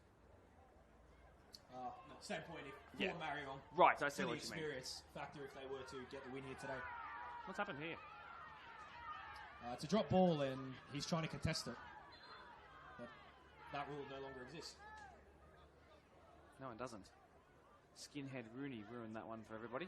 No, same point for Yeah. Marayong. Right, I see For the what you mean. experience factor if they were to get the win here today. What's happened here? It's a drop ball and he's trying to contest it. But that rule no longer exists. No, it doesn't. Skinhead Rooney ruined that one for everybody.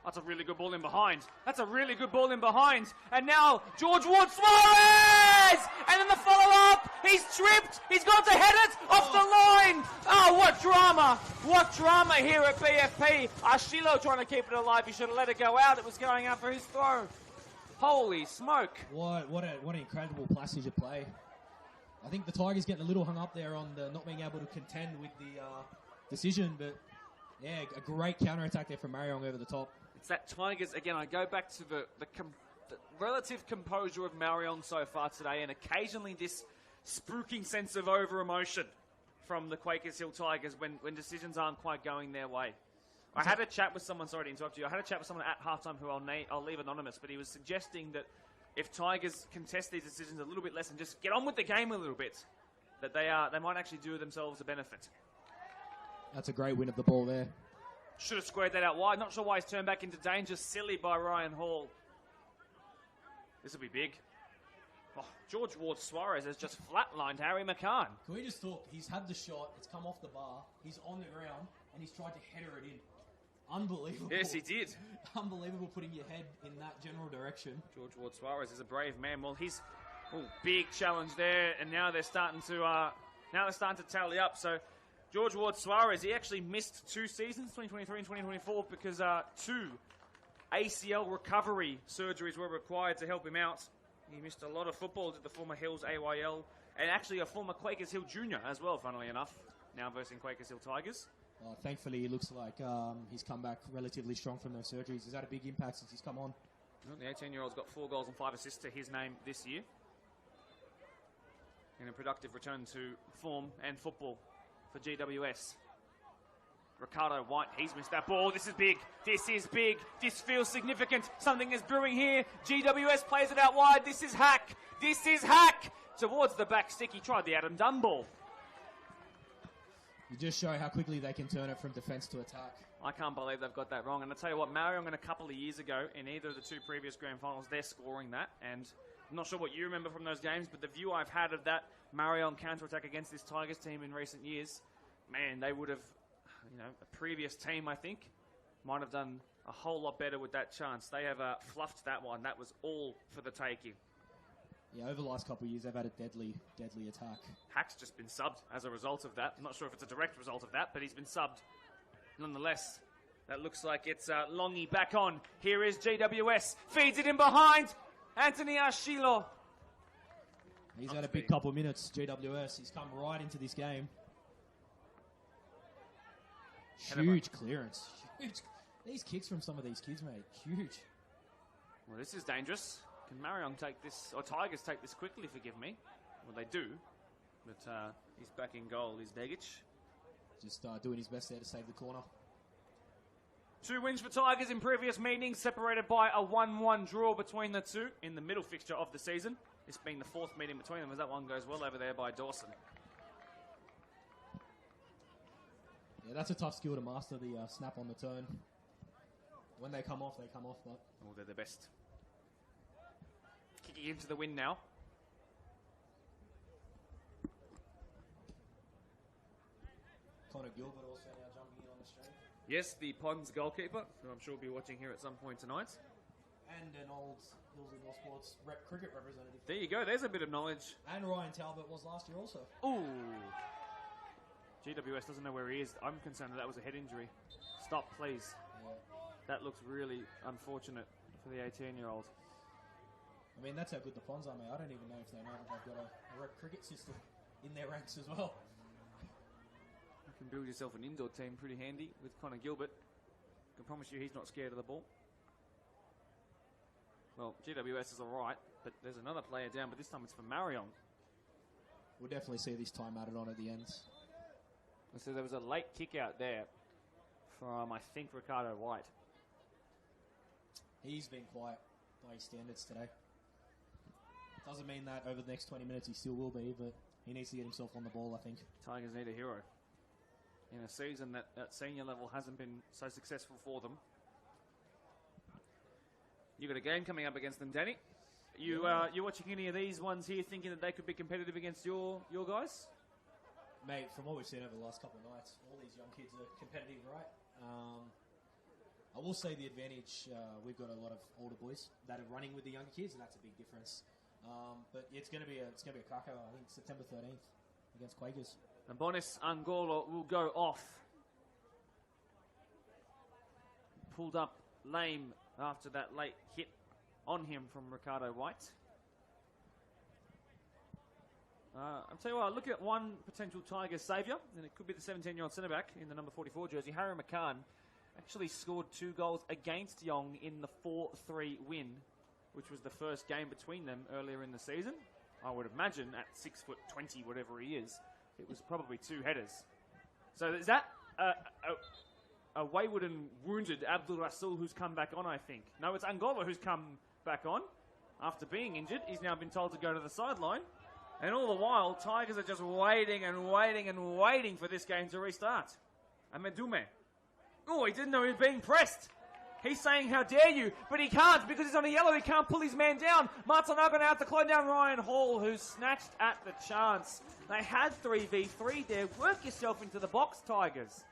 That's a really good ball in behind. That's a really good ball in behind. And now George Ward Suarez! And then the follow-up. He's tripped. He's got to head it off the line. Oh, what drama. What drama here at BFP. Ashilo trying to keep it alive. He should have let it go out. It was going out for his throw. Holy smoke. What an incredible passage of play. I think the Tigers getting a little hung up there on the not being able to contend with the decision, but yeah, a great counter-attack there from Marayong over the top. It's that Tigers, again, I go back to the relative composure of Marayong so far today, and occasionally this spooking sense of over-emotion from the Quakers Hill Tigers when decisions aren't quite going their way. I had a chat with someone, sorry to interrupt you, I had a chat with someone at halftime who I'll leave anonymous, but he was suggesting that if Tigers contest these decisions a little bit less and just get on with the game a little bit, that they might actually do themselves a benefit. That's a great win of the ball there. Should have squared that out wide. Not sure why he's turned back into danger. Silly by Ryan Hall. This will be big. Oh, George Ward Suarez has just flatlined Harry McCann. Can we just talk? He's had the shot. It's come off the bar. He's on the ground, and he's tried to header it in. Unbelievable. Yes, he did. Unbelievable putting your head in that general direction. George Ward Suarez is a brave man. Well, he's big challenge there, and now they're starting to tally up. So George Ward Suarez, he actually missed 2 seasons, 2023 and 2024, because 2 ACL recovery surgeries were required to help him out. He missed a lot of football at the former Hills AYL, and actually a former Quakers Hill Junior as well, funnily enough, now versing Quakers Hill Tigers. Thankfully, it looks like he's come back relatively strong from those surgeries. He's had a big impact since he's come on. Well, the 18-year-old's got 4 goals and 5 assists to his name this year. In a productive return to form and football for GWS. Ricardo White, he's missed that ball. This is big. This is big. This feels significant. Something is brewing here. GWS plays it out wide. This is Hack. This is Hack. Towards the back stick. He tried the Adam Dunn ball. You just show how quickly they can turn it from defence to attack. I can't believe they've got that wrong. And I'll tell you what, Marayong a couple of years ago, in either of the 2 previous grand finals, they're scoring that. And I'm not sure what you remember from those games, but the view I've had of that Marayong counter-attack against this Tigers team in recent years, man, they would have, a previous team, I think, might have done a whole lot better with that chance. They have fluffed that one. That was all for the taking. Yeah, over the last couple of years, they've had a deadly attack. Hack's just been subbed as a result of that. I'm not sure if it's a direct result of that, but he's been subbed. Nonetheless, that looks like it's Longy back on. Here is GWS. Feeds it in behind. Anthony Ashilo. He's had a big couple of minutes, GWS. He's come right into this game. Huge clearance. Huge. These kicks from some of these kids, mate. Huge. Well, this is dangerous. Can Marayong take this, or Tigers take this quickly, forgive me? Well, they do. But he's back in goal, is Degic. Just doing his best there to save the corner. 2 wins for Tigers in previous meetings, separated by a 1-1 draw between the 2 in the middle fixture of the season. This being the 4th meeting between them, as that one goes well over there by Dawson. Yeah, that's a tough skill to master, the snap on the turn. When they come off, but... Oh, they're the best. Kicking into the win now. Connor Gilbert also now jumping in on the stream. Yes, the Ponds goalkeeper, who I'm sure will be watching here at some point tonight. And an old Hills and Law Sports cricket representative. There you go. There's a bit of knowledge. And Ryan Talbot was last year also. Ooh. GWS doesn't know where he is. I'm concerned that was a head injury. Stop, please. Yeah. That looks really unfortunate for the 18-year-old. I mean, that's how good the Ponds are, mate. I don't even know if they know that they've got a rep cricket system in their ranks as well. You can build yourself an indoor team pretty handy with Connor Gilbert. I can promise you he's not scared of the ball. Well, GWS is all right, but there's another player down, but this time it's for Marayong. We'll definitely see this time added on at the end. So there was a late kick out there from, I think, Ricardo White. He's been quiet by his standards today. Doesn't mean that over the next 20 minutes he still will be, but he needs to get himself on the ball, I think. Tigers need a hero. In a season that at senior level hasn't been so successful for them. You've got a game coming up against them, Danny. You watching any of these ones here thinking that they could be competitive against your guys? Mate, from what we've seen over the last couple of nights, all these young kids are competitive, right? I will say the advantage, we've got a lot of older boys that are running with the younger kids, and that's a big difference. But it's going to be a cracker. I think September 13th against Quakers. And Bonis Angola will go off. Pulled up lame after that late hit on him from Ricardo White. I'll tell you what, look at one potential Tigers saviour, and it could be the 17-year-old centre-back in the number 44 jersey. Harry McCann actually scored 2 goals against Yong in the 4-3 win, which was the first game between them earlier in the season. I would imagine at 6'20", whatever he is, it was probably 2 headers. So is that a wayward and wounded Abdul Rasul who's come back on, I think? No, it's Angola who's come back on after being injured. He's now been told to go to the sideline. And all the while, Tigers are just waiting and waiting and waiting for this game to restart. Amedume. Oh, he didn't know he was being pressed. He's saying, how dare you? But he can't because he's on a yellow. He can't pull his man down. Martin Open out to close down Ryan Hall, who snatched at the chance. They had 3v3 there. Work yourself into the box, Tigers.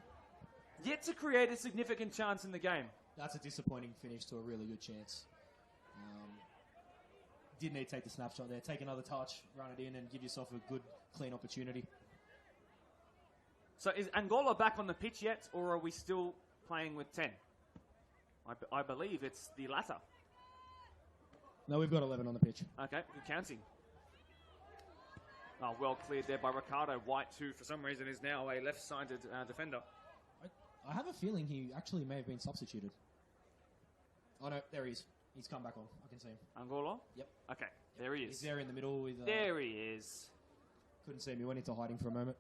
Yet to create a significant chance in the game. That's a disappointing finish to a really good chance. Did need to take the snapshot there. Take another touch, run it in, and give yourself a good, clean opportunity. So is Angola back on the pitch yet, or are we still playing with 10? I believe it's the latter. No, we've got 11 on the pitch. Okay, good counting. Oh, well cleared there by Ricardo White, who for some reason is now a left-sided defender. I have a feeling he actually may have been substituted. Oh, no, there he is. He's come back on. I can see him. Angola? Yep. Okay, there he is. He's there in the middle with... there he is. Couldn't see him. He went into hiding for a moment.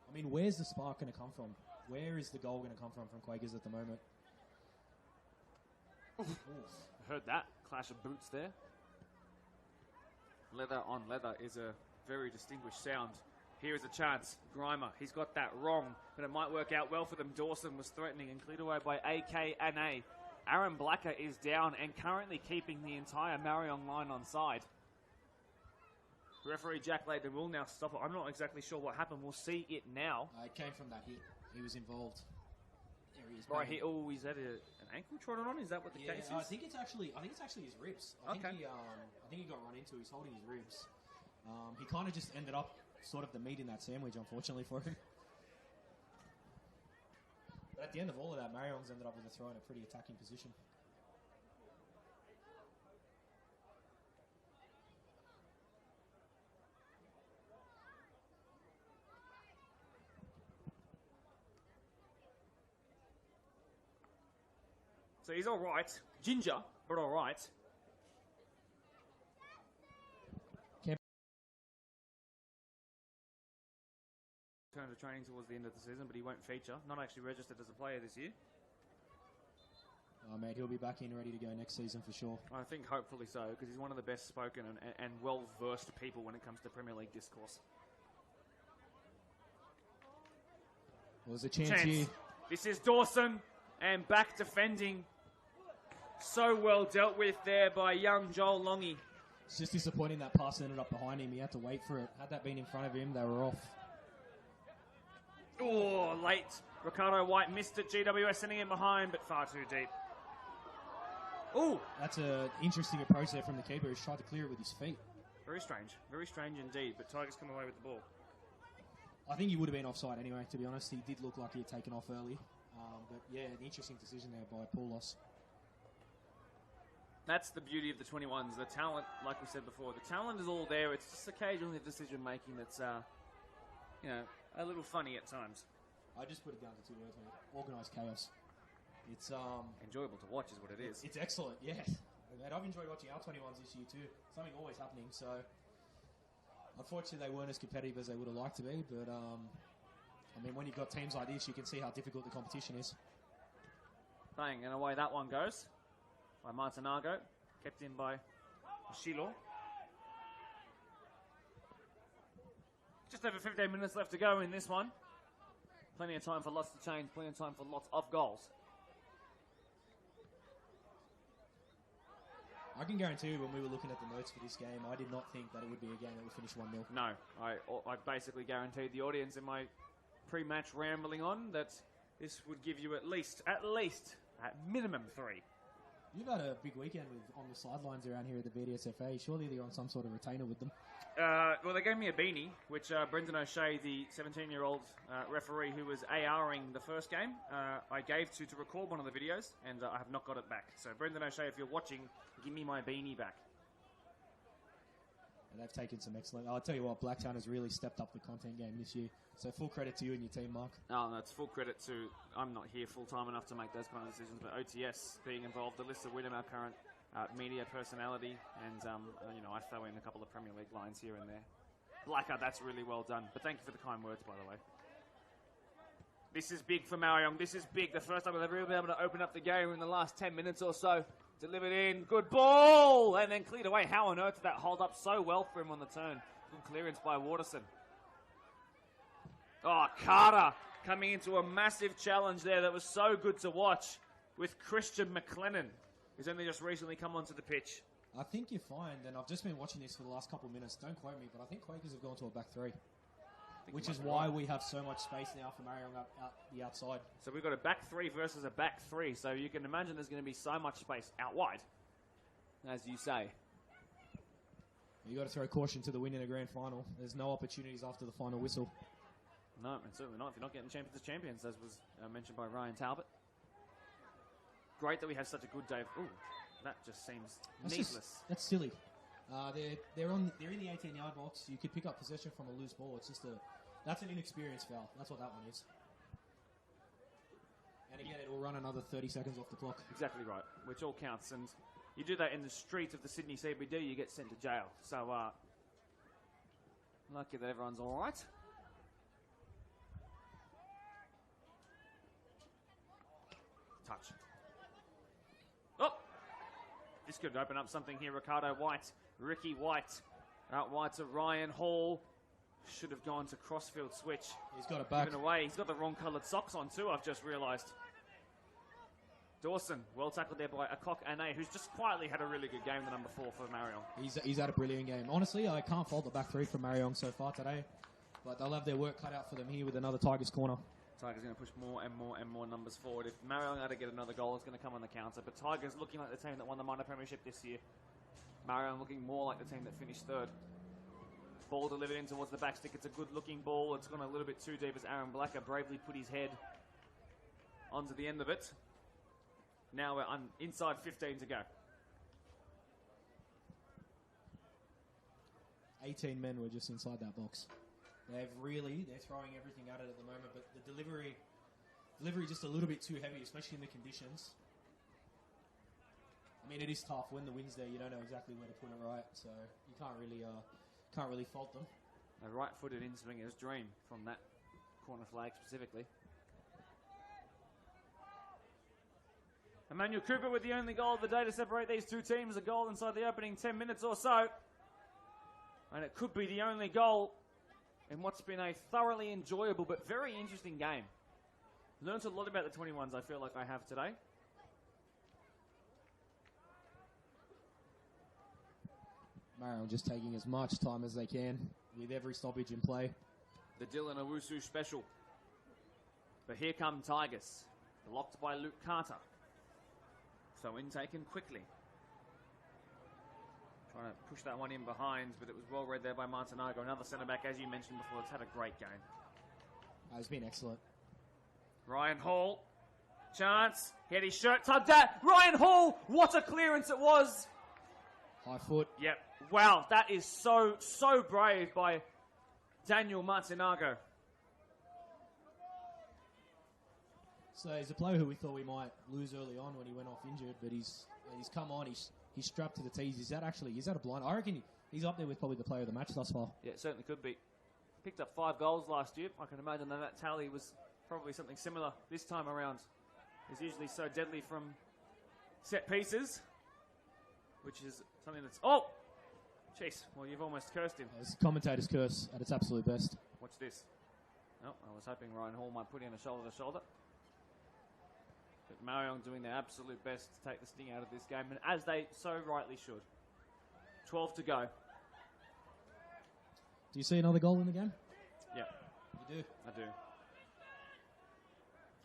I mean, where's the spark going to come from? Where is the goal going to come from Quakers at the moment? I heard that clash of boots there. Leather on leather is a very distinguished sound. Here is a chance. Grimer, he's got that wrong, but it might work out well for them. Dawson was threatening and cleared away by AK and A. Aaron Blacker is down and currently keeping the entire Marayong line on side. Referee Jack Layton will now stop it. I'm not exactly sure what happened. We'll see it now. It came from that hit. He was involved. There he is. Right, he's had an ankle trodden on. Is that what the case is? I think it's actually his ribs. I think he got run into. He's holding his ribs. He kind of just ended up sort of the meat in that sandwich, unfortunately for him. But at the end of all of that, Marayong's ended up with a throw in a pretty attacking position. So he's all right. Ginger, but all right. Returned to training towards the end of the season, but he won't feature. Not actually registered as a player this year. Oh, mate, he'll be back in ready to go next season for sure. I think hopefully so, because he's one of the best spoken and well-versed people when it comes to Premier League discourse. Well, there's a chance here. This is Dawson, and back defending. So well dealt with there by young Joel Longy. It's just disappointing that pass ended up behind him. He had to wait for it. Had that been in front of him, they were off. Oh, late. Ricardo White missed it. GWS sending him behind, but far too deep. Oh, That's an interesting approach there from the keeper. He's tried to clear it with his feet. very strange indeed. But Tigers come away with the ball. I think he would have been offside anyway, to be honest. He did look like he had taken off early. But yeah, an interesting decision there by Paulos. That's the beauty of the 21s. The talent, like we said before, the talent is all there. It's just occasionally the decision making that's, a little funny at times. I just put it down to 2 words, mate. Organised chaos. It's Enjoyable to watch is what it is. It's excellent, yes. And I've enjoyed watching our 21s this year too. Something always happening. So unfortunately, they weren't as competitive as they would have liked to be. But when you've got teams like this, you can see how difficult the competition is. Bang, and away that one goes by Martinago, kept in by Shilo. Just over 15 minutes left to go in this one. Plenty of time for lots to change, plenty of time for lots of goals. I can guarantee you when we were looking at the notes for this game, I did not think that it would be a game that would finish 1-0. No, I basically guaranteed the audience in my pre-match rambling on that this would give you at least, at minimum 3. You've had a big weekend on the sidelines around here at the BDSFA. Surely they're on some sort of retainer with them. Well, they gave me a beanie, which Brendan O'Shea, the 17-year-old referee who was ARing the first game, I gave to record one of the videos, and I have not got it back. So, Brendan O'Shea, if you're watching, give me my beanie back. And they've taken some excellent... I'll tell you what, Blacktown has really stepped up the content game this year. So full credit to you and your team, Mark. Oh, no, it's full credit to... I'm not here full-time enough to make those kind of decisions, but OTS being involved, Alyssa Whittam, our current media personality, and, I throw in a couple of Premier League lines here and there. Blacker, that's really well done. But thank you for the kind words, by the way. This is big for Marayong. This is big. The first time we've ever been able to open up the game in the last 10 minutes or so. Delivered in. Good ball! And then cleared away. How on earth did that hold up so well for him on the turn? Good clearance by Waterson. Oh, Carter coming into a massive challenge there that was so good to watch with Christian McLennan, who's only just recently come onto the pitch. I think you're fine, and I've just been watching this for the last couple of minutes. Don't quote me, but I think Quakers have gone to a back 3. Which is why we have so much space now for Marayong out the outside. So we've got a back 3 versus a back 3. So you can imagine there's going to be so much space out wide, as you say. You've got to throw caution to the wind in a grand final. There's no opportunities after the final whistle. No, and certainly not if you're not getting champions as champions, as was mentioned by Ryan Talbot. Great that we have such a good day. Ooh, that just seems needless. That's silly. They're in the 18-yard box. You could pick up possession from a loose ball. It's just that's an inexperienced foul. That's what that one is. And again, it will run another 30 seconds off the clock. Exactly right, which all counts. And you do that in the street of the Sydney CBD, you get sent to jail. So, lucky that everyone's all right. Touch. Oh! This could open up something here. Ricardo White, Ricky White, out wide to Ryan Hall. Should have gone to crossfield switch. He's got it back. Given away. He's got the wrong coloured socks on too, I've just realised. Dawson, well tackled there by Akok Ane, who's just quietly had a really good game, the number 4 for Marayong. He's had a brilliant game. Honestly, I can't fault the back 3 from Marayong so far today. But they'll have their work cut out for them here with another Tigers corner. Tigers going to push more and more and more numbers forward. If Marayong are to get another goal, it's going to come on the counter. But Tigers looking like the team that won the minor premiership this year. Marayong looking more like the team that finished 3rd. Ball delivered in towards the back stick. It's a good-looking ball. It's gone a little bit too deep as Aaron Blacker bravely put his head onto the end of it. Now we're inside 15 to go. 18 men were just inside that box. They're throwing everything at it at the moment, but the delivery just a little bit too heavy, especially in the conditions. I mean, it is tough when the wind's there. You don't know exactly where to put it right, so you can't really fault them. A right-footed in-swinger's dream from that corner flag specifically. Emmanuel Cooper with the only goal of the day to separate these two teams. A goal inside the opening 10 minutes or so. And it could be the only goal in what's been a thoroughly enjoyable but very interesting game. Learned a lot about the 21s, I feel like I have today. Marayong just taking as much time as they can with every stoppage in play. The Dylan Owusu special. But here come Tigers. Blocked by Luke Carter. So in taken quickly. Trying to push that one in behind, but it was well read there by Martinago. Another centre-back, as you mentioned before, it's had a great game. He's been excellent. Ryan Hall. Chance. He had his shirt tugged at. Ryan Hall. What a clearance it was. High foot. Yep. Wow, that is so brave by Daniel Martinago. So he's a player who we thought we might lose early on when he went off injured, but he's come on. He's strapped to the tees. Is that a blind? I reckon he's up there with probably the player of the match thus far. Yeah, it certainly could be. Picked up 5 goals last year. I can imagine that tally was probably something similar this time around. He's usually so deadly from set pieces, which is something that's... Oh! Jeez, well, you've almost cursed him. It's commentator's curse at its absolute best. Watch this. Oh, I was hoping Ryan Hall might put in a shoulder-to-shoulder. But Marayong doing their absolute best to take the sting out of this game, and as they so rightly should. 12 to go. Do you see another goal in the game? Yeah. You do? I do.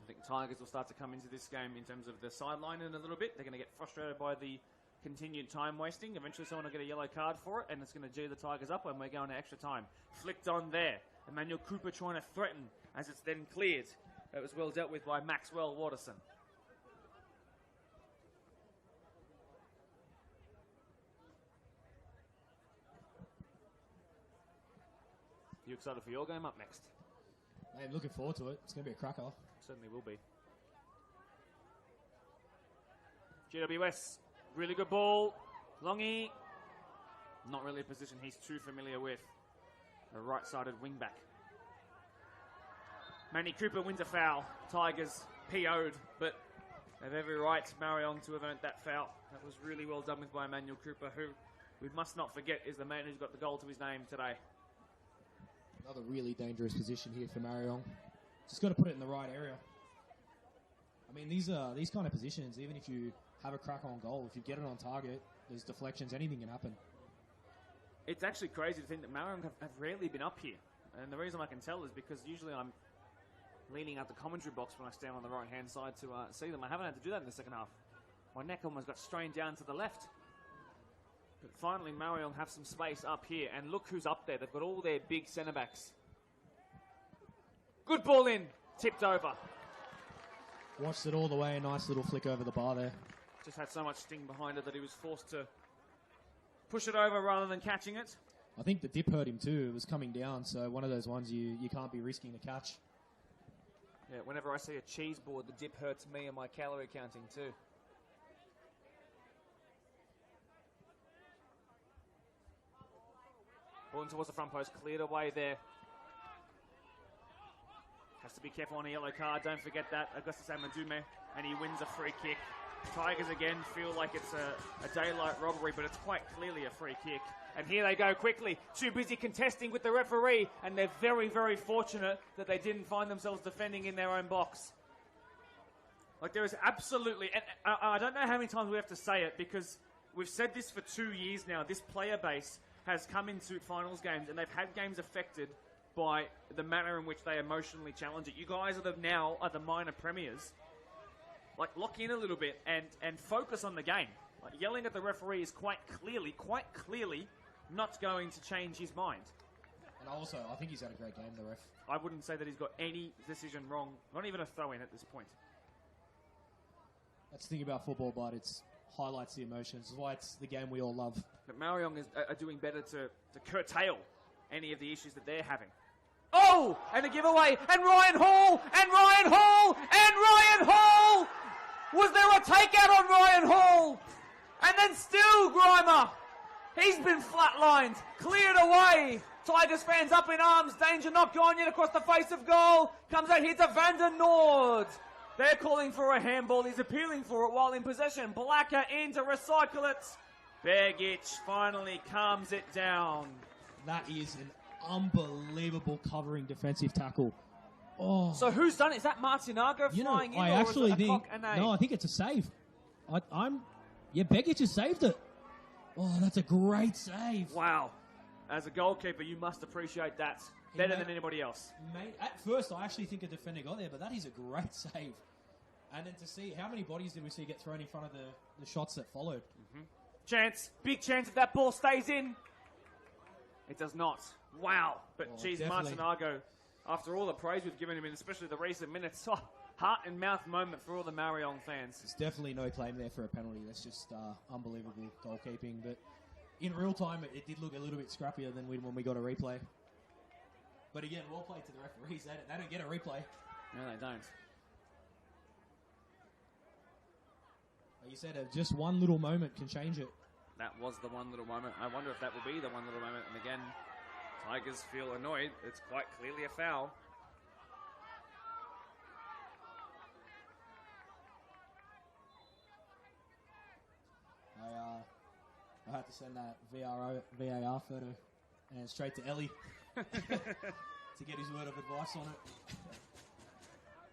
I think Tigers will start to come into this game in terms of the sideline in a little bit. They're going to get frustrated by the continued time wasting. Eventually someone will get a yellow card for it, and it's going to G the Tigers up, and we're going to extra time. Flicked on there. Emmanuel Cooper trying to threaten as it's then cleared. That was well dealt with by Maxwell Watterson. You excited for your game up next? I'm looking forward to it. It's going to be a cracker. Certainly will be. GWS, really good ball. Longy, not really a position he's too familiar with. A right-sided wing-back. Manny Cooper wins a foul. Tigers PO'd, but they have every right, Marayong, to have earned that foul. That was really well done with by Emmanuel Cooper, who we must not forget is the man who's got the goal to his name today. Another really dangerous position here for Marayong. Just got to put it in the right area. I mean, these kind of positions, even if you have a crack on goal, if you get it on target, there's deflections, anything can happen. It's actually crazy to think that Marayong have rarely been up here. And the reason I can tell is because usually I'm leaning out the commentary box when I stand on the right-hand side to see them. I haven't had to do that in the second half. My neck almost got strained down to the left. But finally, Marayong have some space up here. And look who's up there. They've got all their big centre-backs. Good ball in. Tipped over. Watched it all the way. A nice little flick over the bar there. Just had so much sting behind it that he was forced to push it over rather than catching it. I think the dip hurt him too. It was coming down. So one of those ones you can't be risking the catch. Yeah, whenever I see a cheese board, the dip hurts me and my calorie counting too. Ball in towards the front post, cleared away there. Has to be careful on a yellow card, don't forget that. Augustus Amadume, and he wins a free kick. Tigers again feel like it's a daylight robbery, but it's quite clearly a free kick. And here they go quickly, too busy contesting with the referee, and they're very, very fortunate that they didn't find themselves defending in their own box. Like, there is absolutely, and I don't know how many times we have to say it, because we've said this for 2 years now. This player base has come into finals games, and they've had games affected by the manner in which they emotionally challenge it. You guys are the minor premiers. Like, lock in a little bit and focus on the game. Like, yelling at the referee is quite clearly not going to change his mind. And also, I think he's had a great game, the ref. I wouldn't say that he's got any decision wrong, not even a throw-in at this point. That's the thing about football, but it highlights the emotions. It's why it's the game we all love. But Marayong are doing better to curtail any of the issues that they're having. Oh! And a giveaway! And Ryan Hall! And Ryan Hall! And Ryan Hall! Was there a takeout on Ryan Hall? And then still Grimer! He's been flatlined, cleared away. Tigers fans up in arms. Danger not gone yet across the face of goal. Comes out here to Van der Noord. They're calling for a handball. He's appealing for it while in possession. Blacker in to recycle it. Begic finally calms it down. That is an unbelievable covering defensive tackle. Oh. So who's done it? Is that Martinago flying in? I or actually is it think... No, I think it's a save. Begic has saved it. Oh, that's a great save. Wow. As a goalkeeper, you must appreciate that. better than anybody else. At first, I actually think a defender got there, but that is a great save. And then to see, how many bodies did we see get thrown in front of the shots that followed? Chance, big chance if that ball stays in. It does not. Wow. But geez, definitely. Martinago, after all the praise we've given him, and especially the recent minutes, heart and mouth moment for all the Marayong fans. There's definitely no claim there for a penalty. That's just unbelievable goalkeeping. But in real time, it did look a little bit scrappier than when we got a replay. But again, well played to the referees. They don't get a replay. No, they don't. Like you said, just one little moment can change it. That was the one little moment. I wonder if that will be the one little moment. And again, Tigers feel annoyed. It's quite clearly a foul. I had to send that VAR photo and straight to Ellie to get his word of advice on it.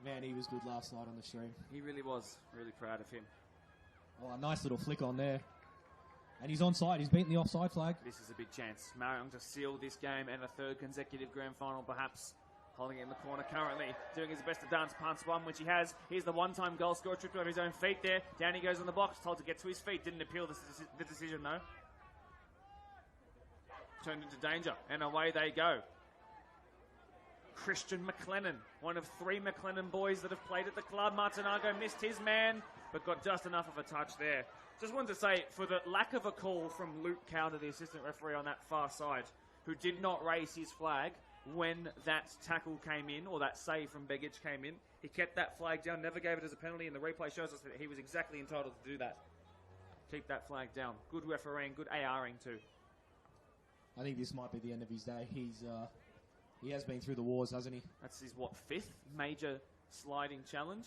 Man, he was good last night on the stream. He really was. Really proud of him. Oh, a nice little flick on there. And he's onside. He's beaten the offside flag. This is a big chance. Marayong to seal this game and a third consecutive grand final, perhaps. Holding it in the corner currently, doing his best to dance past one, which he has. Here's the one-time goal scorer, tripped over his own feet there. Down he goes on the box, told to get to his feet. Didn't appeal the decision, though. Turned into danger, and away they go. Christian McLennan, one of 3 McLennan boys that have played at the club. Martinago missed his man, but got just enough of a touch there. Just wanted to say, for the lack of a call from Luke Cowder, the assistant referee on that far side, who did not raise his flag when that tackle came in, or that save from Begic came in. He kept that flag down, never gave it as a penalty, and the replay shows us that he was exactly entitled to do that. Keep that flag down. Good refereeing, good ARing too. I think this might be the end of his day. He has been through the wars, hasn't he? That's his, 5th major sliding challenge?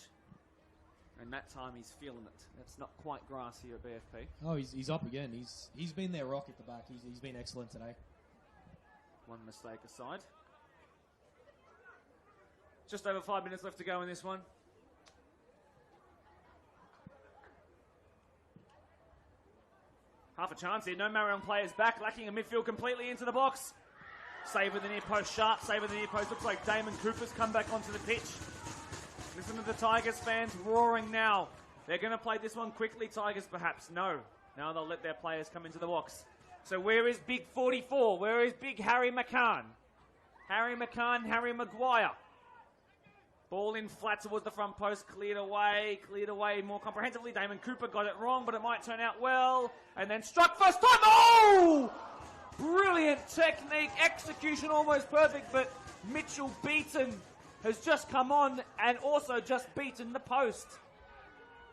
And that time he's feeling it. That's not quite grass here at BFP. Oh, he's up again. He's been their rock at the back. He's been excellent today. One mistake aside. Just over 5 minutes left to go in this one. Half a chance here. No Marayong players back. Lacking a midfield completely into the box. Save with the near post. Sharp save with the near post. Looks like Damon Cooper's come back onto the pitch. Listen to the Tigers fans roaring now. They're going to play this one quickly, Tigers, perhaps. No. Now they'll let their players come into the box. So where is Big 44? Where is Big Harry McCann? Harry McCann, Harry Maguire. Ball in flat towards the front post, cleared away more comprehensively. Damon Cooper got it wrong, but it might turn out well. And then struck first time. Oh! Brilliant technique, execution almost perfect, but Mitchell Beaton has just come on and also just beaten the post.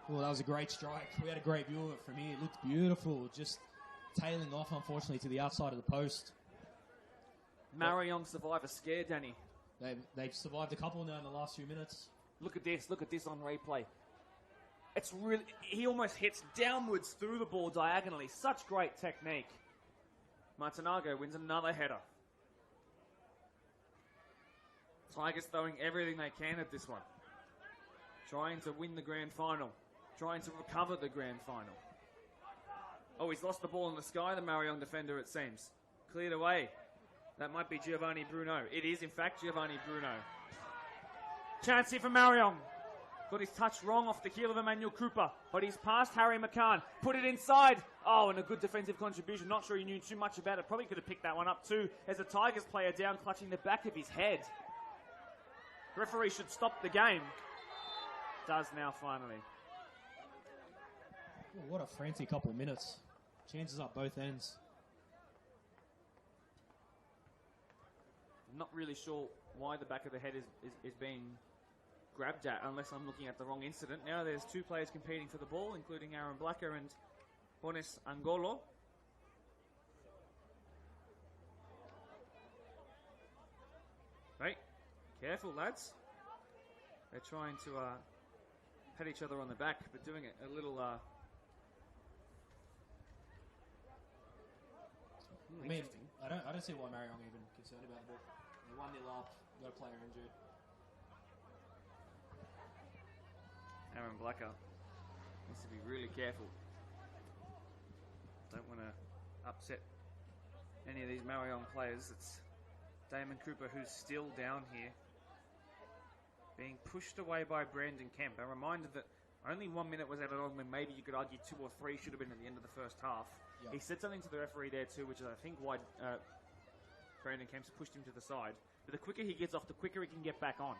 Well, that was a great strike. We had a great view of it from here. It looked beautiful, just tailing off, unfortunately, to the outside of the post. Marayong survive a scare, Danny. They've survived a couple now in the last few minutes. Look at this on replay. It's really, he almost hits downwards through the ball diagonally. Such great technique. Martinago wins another header. Tigers throwing everything they can at this one. Trying to win the grand final. Trying to recover the grand final. Oh, he's lost the ball in the sky, the Marayong defender, it seems. Cleared away. That might be Giovanni Bruno. It is, in fact, Giovanni Bruno. Chance here for Marayong. Got his touch wrong off the heel of Emmanuel Cooper, but he's past Harry McCann. Put it inside. Oh, and a good defensive contribution. Not sure he knew too much about it. Probably could have picked that one up too. There's a Tigers player down, clutching the back of his head. The referee should stop the game. Does now, finally. Oh, what a frantic couple of minutes. Chances up both ends. I'm not really sure why the back of the head is being grabbed at, unless I'm looking at the wrong incident. Now there's 2 players competing for the ball, including Aaron Blacker and Bonis Angolo. Right, careful lads. They're trying to pat each other on the back, but doing it a little... I mean, I don't see why Marayong even concerned about the ball. They're 1-0 up, got a player injured. Aaron Blacker needs to be really careful. Don't want to upset any of these Marayong players. It's Damon Cooper, who's still down here, being pushed away by Brandon Kemp. A reminder that only 1 minute was added on when maybe you could argue 2 or 3 should have been at the end of the first half. Yep. He said something to the referee there too, which is I think why Brandon Kemp's pushed him to the side. But the quicker he gets off, the quicker he can get back on.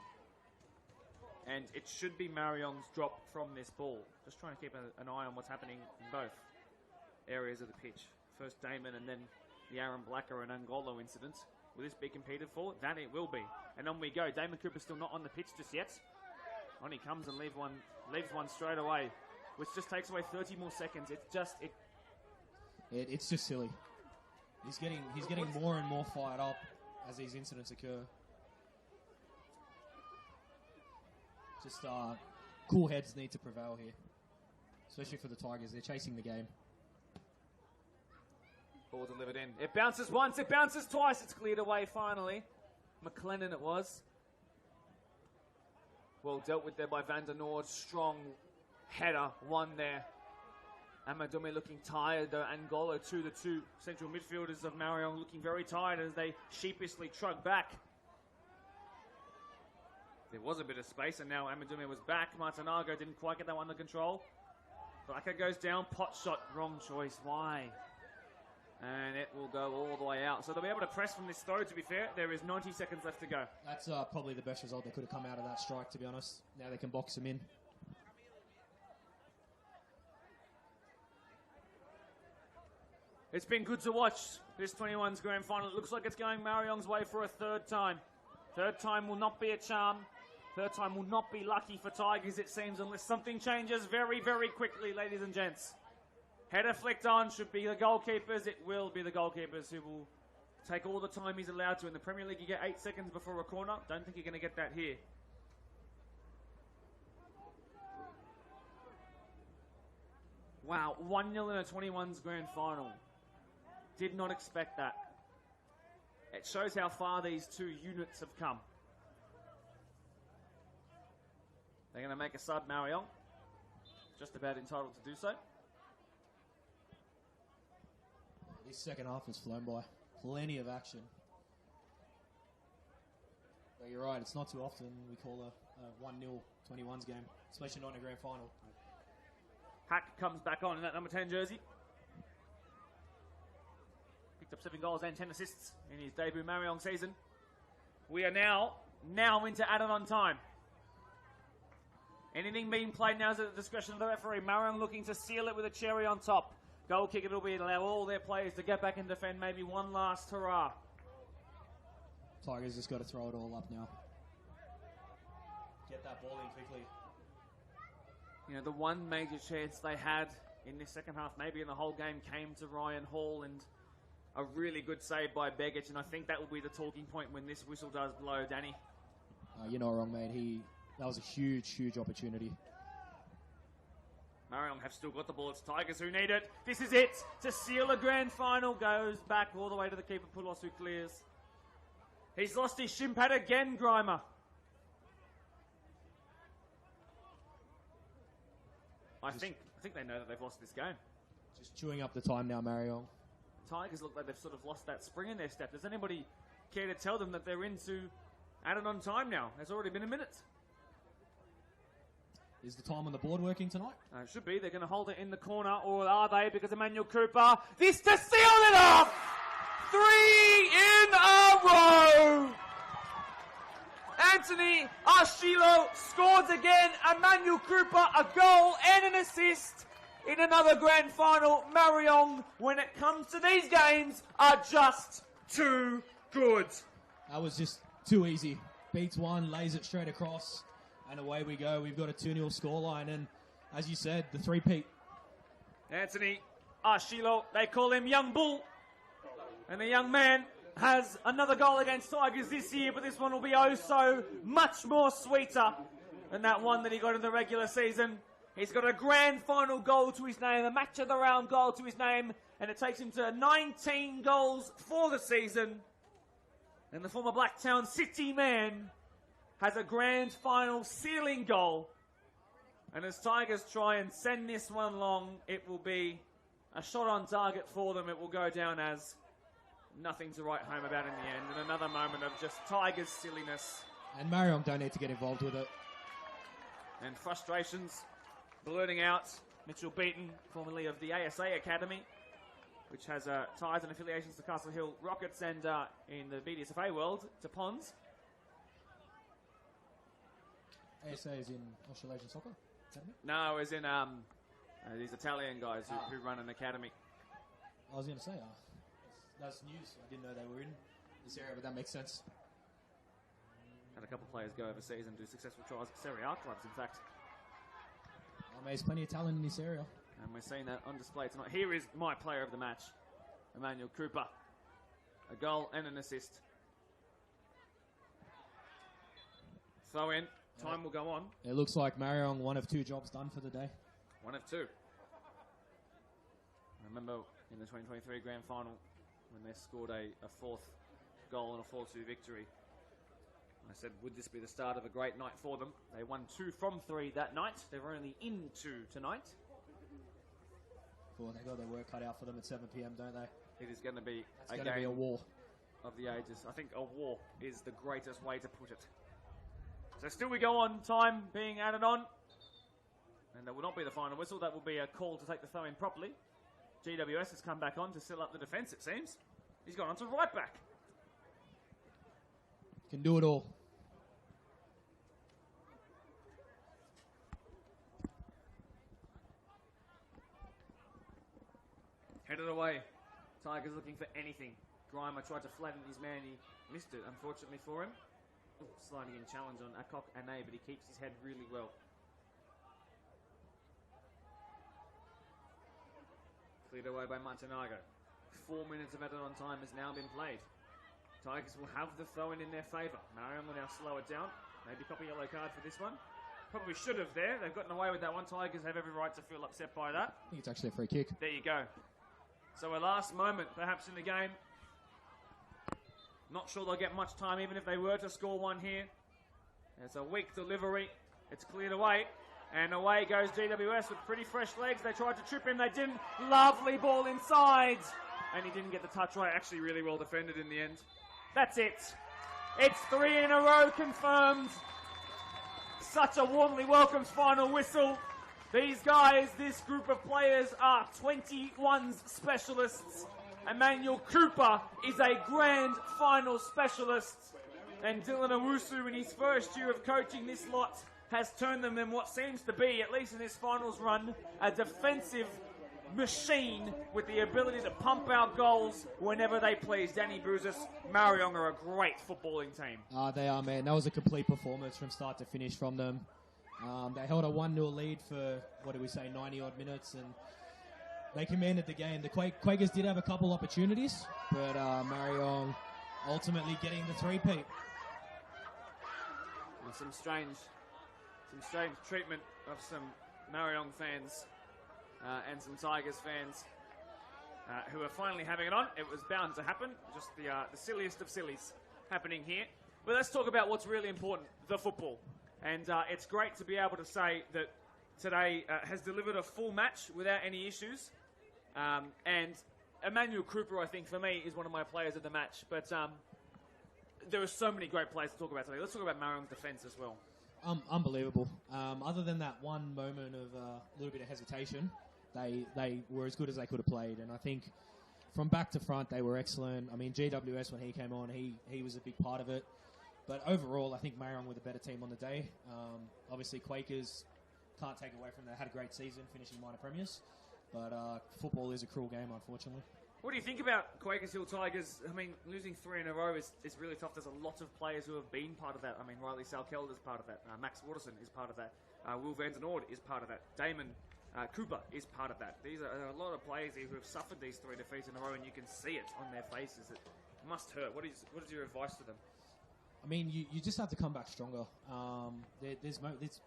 And it should be Marayong's drop from this ball. Just trying to keep an eye on what's happening in both areas of the pitch. First Damon and then the Aaron Blacker and Angolo incident. Will this be competed for? That it will be. And on we go. Damon Cooper's still not on the pitch just yet. On he comes and leaves one straight away, which just takes away 30 more seconds. It's just silly. He's getting more and more fired up as these incidents occur. Just cool heads need to prevail here, especially for the Tigers. They're chasing the game. Ball delivered in. It bounces once, it bounces twice. It's cleared away finally. McLennan it was. Well dealt with there by Van der Noord. Strong header, one there. Amadume looking tired, though. Angolo too. The two central midfielders of Marayong looking very tired as they sheepishly trug back. There was a bit of space, and now Amadume was back. Martinago didn't quite get that one under control. Blacker goes down, pot shot, wrong choice. Why? And it will go all the way out. So they'll be able to press from this throw, to be fair. There is 90 seconds left to go. That's probably the best result that could have come out of that strike, to be honest. Now they can box them in. It's been good to watch this 21's grand final. It looks like it's going Marayong's way for a third time. Third time will not be a charm. Third time will not be lucky for Tigers, it seems, unless something changes very, very quickly, ladies and gents. Header flicked on, should be the goalkeepers. It will be the goalkeepers who will take all the time he's allowed to. In the Premier League, you get 8 seconds before a corner. Don't think you're going to get that here. Wow, 1-0 in a 21's grand final. Did not expect that. It shows how far these two units have come. They're going to make a sub, Marayong. Just about entitled to do so. This second half has flown by. Plenty of action. But you're right, it's not too often we call a 1-0 21's game, especially not in a grand final. Hack comes back on in that number 10 jersey. Picked up 7 goals and 10 assists in his debut Marayong season. We are now into added on time. Anything being played now is at the discretion of the referee. Marayong looking to seal it with a cherry on top. Goal kick it will be, allow all their players to get back and defend, maybe one last hurrah. Tigers just got to throw it all up now. Get that ball in quickly. You know, the one major chance they had in this second half, maybe in the whole game, came to Ryan Hall, and a really good save by Begic, and I think that will be the talking point when this whistle does blow, Danny. You're not wrong, mate. That was a huge, huge opportunity. Marayong have still got the ball. It's Tigers who need it. This is it to seal a grand final. Goes back all the way to the keeper, Poulos, who clears. He's lost his shin pad again, Grimer. I think they know that they've lost this game. Just chewing up the time now, Marayong. Tigers look like they've sort of lost that spring in their step. Does anybody care to tell them that they're into added on time now? There's already been a minute. Is the time on the board working tonight? It should be. They're going to hold it in the corner, or are they? Because Emmanuel Cooper, this to seal it off! 3 in a row! Anthony Arshilo scores again. Emmanuel Cooper, a goal and an assist in another grand final. Marayong, when it comes to these games, are just too good. That was just too easy. Beats one, lays it straight across. And away we go. We've got a 2-0 scoreline. And as you said, the three-peat. Anthony Arshilo, they call him Young Bull. And the young man has another goal against Tigers this year, but this one will be oh so much more sweeter than that one that he got in the regular season. He's got a grand final goal to his name, a match of the round goal to his name, and it takes him to 19 goals for the season. And the former Blacktown City man has a grand final sealing goal. And as Tigers try and send this one along, it will be a shot on target for them. It will go down as nothing to write home about in the end. And another moment of just Tigers silliness. And Marayong don't need to get involved with it. And frustrations blurting out. Mitchell Beaton, formerly of the ASA Academy, which has ties and affiliations to Castle Hill Rockets and in the BDSFA world to Ponds. ASA is in Australasian Soccer Academy? No, as in these Italian guys who run an academy. I was going to say, that's news. I didn't know they were in this area, but that makes sense. Had a couple of players go overseas and do successful trials at Serie A clubs, in fact. There's plenty of talent in this area. And we're seeing that on display tonight. Here is my player of the match, Emmanuel Cooper. A goal and an assist. Throw in. Time will go on. It looks like Marayong, one of 2 jobs done for the day. One of 2. I remember in the 2023 Grand Final when they scored a 4th goal and a 4-2 victory. I said, would this be the start of a great night for them? They won 2 from 3 that night. They're only in 2 tonight. Cool, they got their work cut out for them at 7 p.m, don't they? It is going to be a war of the ages. I think a war is the greatest way to put it. So still we go on, time being added on. And that will not be the final whistle. That will be a call to take the throw in properly. GWS has come back on to settle up the defence, it seems. He's gone on to right back. Can do it all. Headed away. Tigers looking for anything. Grimer tried to flatten his man. He missed it, unfortunately for him. Ooh, sliding in challenge on Akok Ane, but he keeps his head really well. Cleared away by Montenago. 4 minutes of added on time has now been played. Tigers will have the throw-in in their favour. Marayong will now slow it down. Maybe copy a yellow card for this one. Probably should have there. They've gotten away with that one. Tigers have every right to feel upset by that. I think it's actually a free kick. There you go. So a last moment, perhaps, in the game. Not sure they'll get much time, even if they were to score one here. It's a weak delivery. It's cleared away. And away goes GWS with pretty fresh legs. They tried to trip him. They didn't. Lovely ball inside. And he didn't get the touch right. Actually really well defended in the end. That's it. It's 3 in a row confirmed. Such a warmly welcomed final whistle. These guys, this group of players are 21s specialists. Emmanuel Cooper is a grand final specialist. And Dylan Owusu, in his first year of coaching this lot, has turned them in what seems to be, at least in this finals run, a defensive machine with the ability to pump out goals whenever they please. Danny Bouzas, Marayong are a great footballing team. They are, man. That was a complete performance from start to finish from them. They held a 1-0 lead for, 90-odd minutes, and they commanded the game. The Quakers did have a couple opportunities, but Marayong ultimately getting the three-peat. Some strange treatment of some Marayong fans and some Tigers fans who are finally having it on. It was bound to happen. Just the silliest of sillies happening here. But let's talk about what's really important, the football. And it's great to be able to say that today has delivered a full match without any issues. And Emmanuel Cooper, I think, for me, is one of my players of the match. But there are so many great players to talk about today. Let's talk about Marayong's defence as well. Unbelievable. Other than that one moment of a little bit of hesitation, they were as good as they could have played. And I think from back to front, they were excellent. I mean, GWS, when he came on, he was a big part of it. But overall, I think Marayong were the better team on the day. Obviously, Quakers can't take away from that. Had a great season, finishing minor premiers. But football is a cruel game, unfortunately. What do you think about Quakers Hill Tigers? I mean, losing 3 in a row is really tough. There's a lot of players who have been part of that. I mean, Riley Salkeld is part of that. Max Waterson is part of that. Will Van Den Oord is part of that. Damon Cooper is part of that. These are a lot of players here who have suffered these 3 defeats in a row, and you can see it on their faces. It must hurt. What is your advice to them? I mean, you just have to come back stronger. There's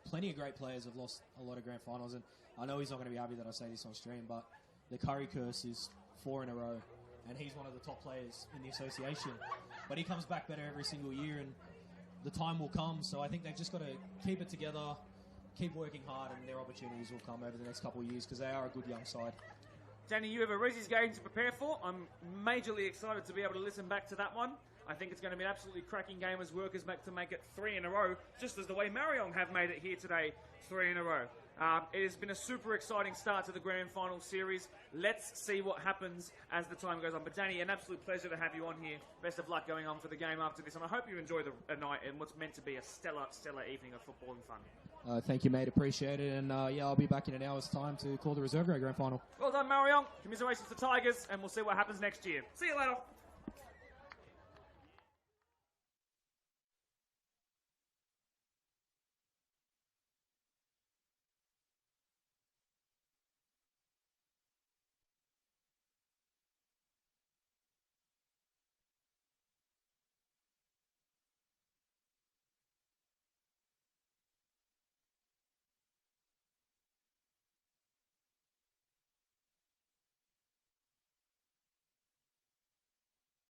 plenty of great players who have lost a lot of grand finals, and I know he's not going to be happy that I say this on stream, but the Curry curse is 4 in a row, and he's one of the top players in the association. But he comes back better every single year, and the time will come. So I think they've just got to keep it together, keep working hard, and their opportunities will come over the next couple of years because they are a good young side. Danny, you have a Reese's game to prepare for. I'm majorly excited to be able to listen back to that one. I think it's going to be an absolutely cracking game as Workers make it 3 in a row, just as the way Marayong have made it here today, 3 in a row. It has been a super exciting start to the Grand Final series. Let's see what happens as the time goes on. But Danny, an absolute pleasure to have you on here. Best of luck going on for the game after this. And I hope you enjoy the night and what's meant to be a stellar evening of football and fun. Thank you, mate. Appreciate it. And yeah, I'll be back in an hour's time to call the reserve grade grand final. Well done, Marayong. Commiserations to Tigers, and we'll see what happens next year. See you later.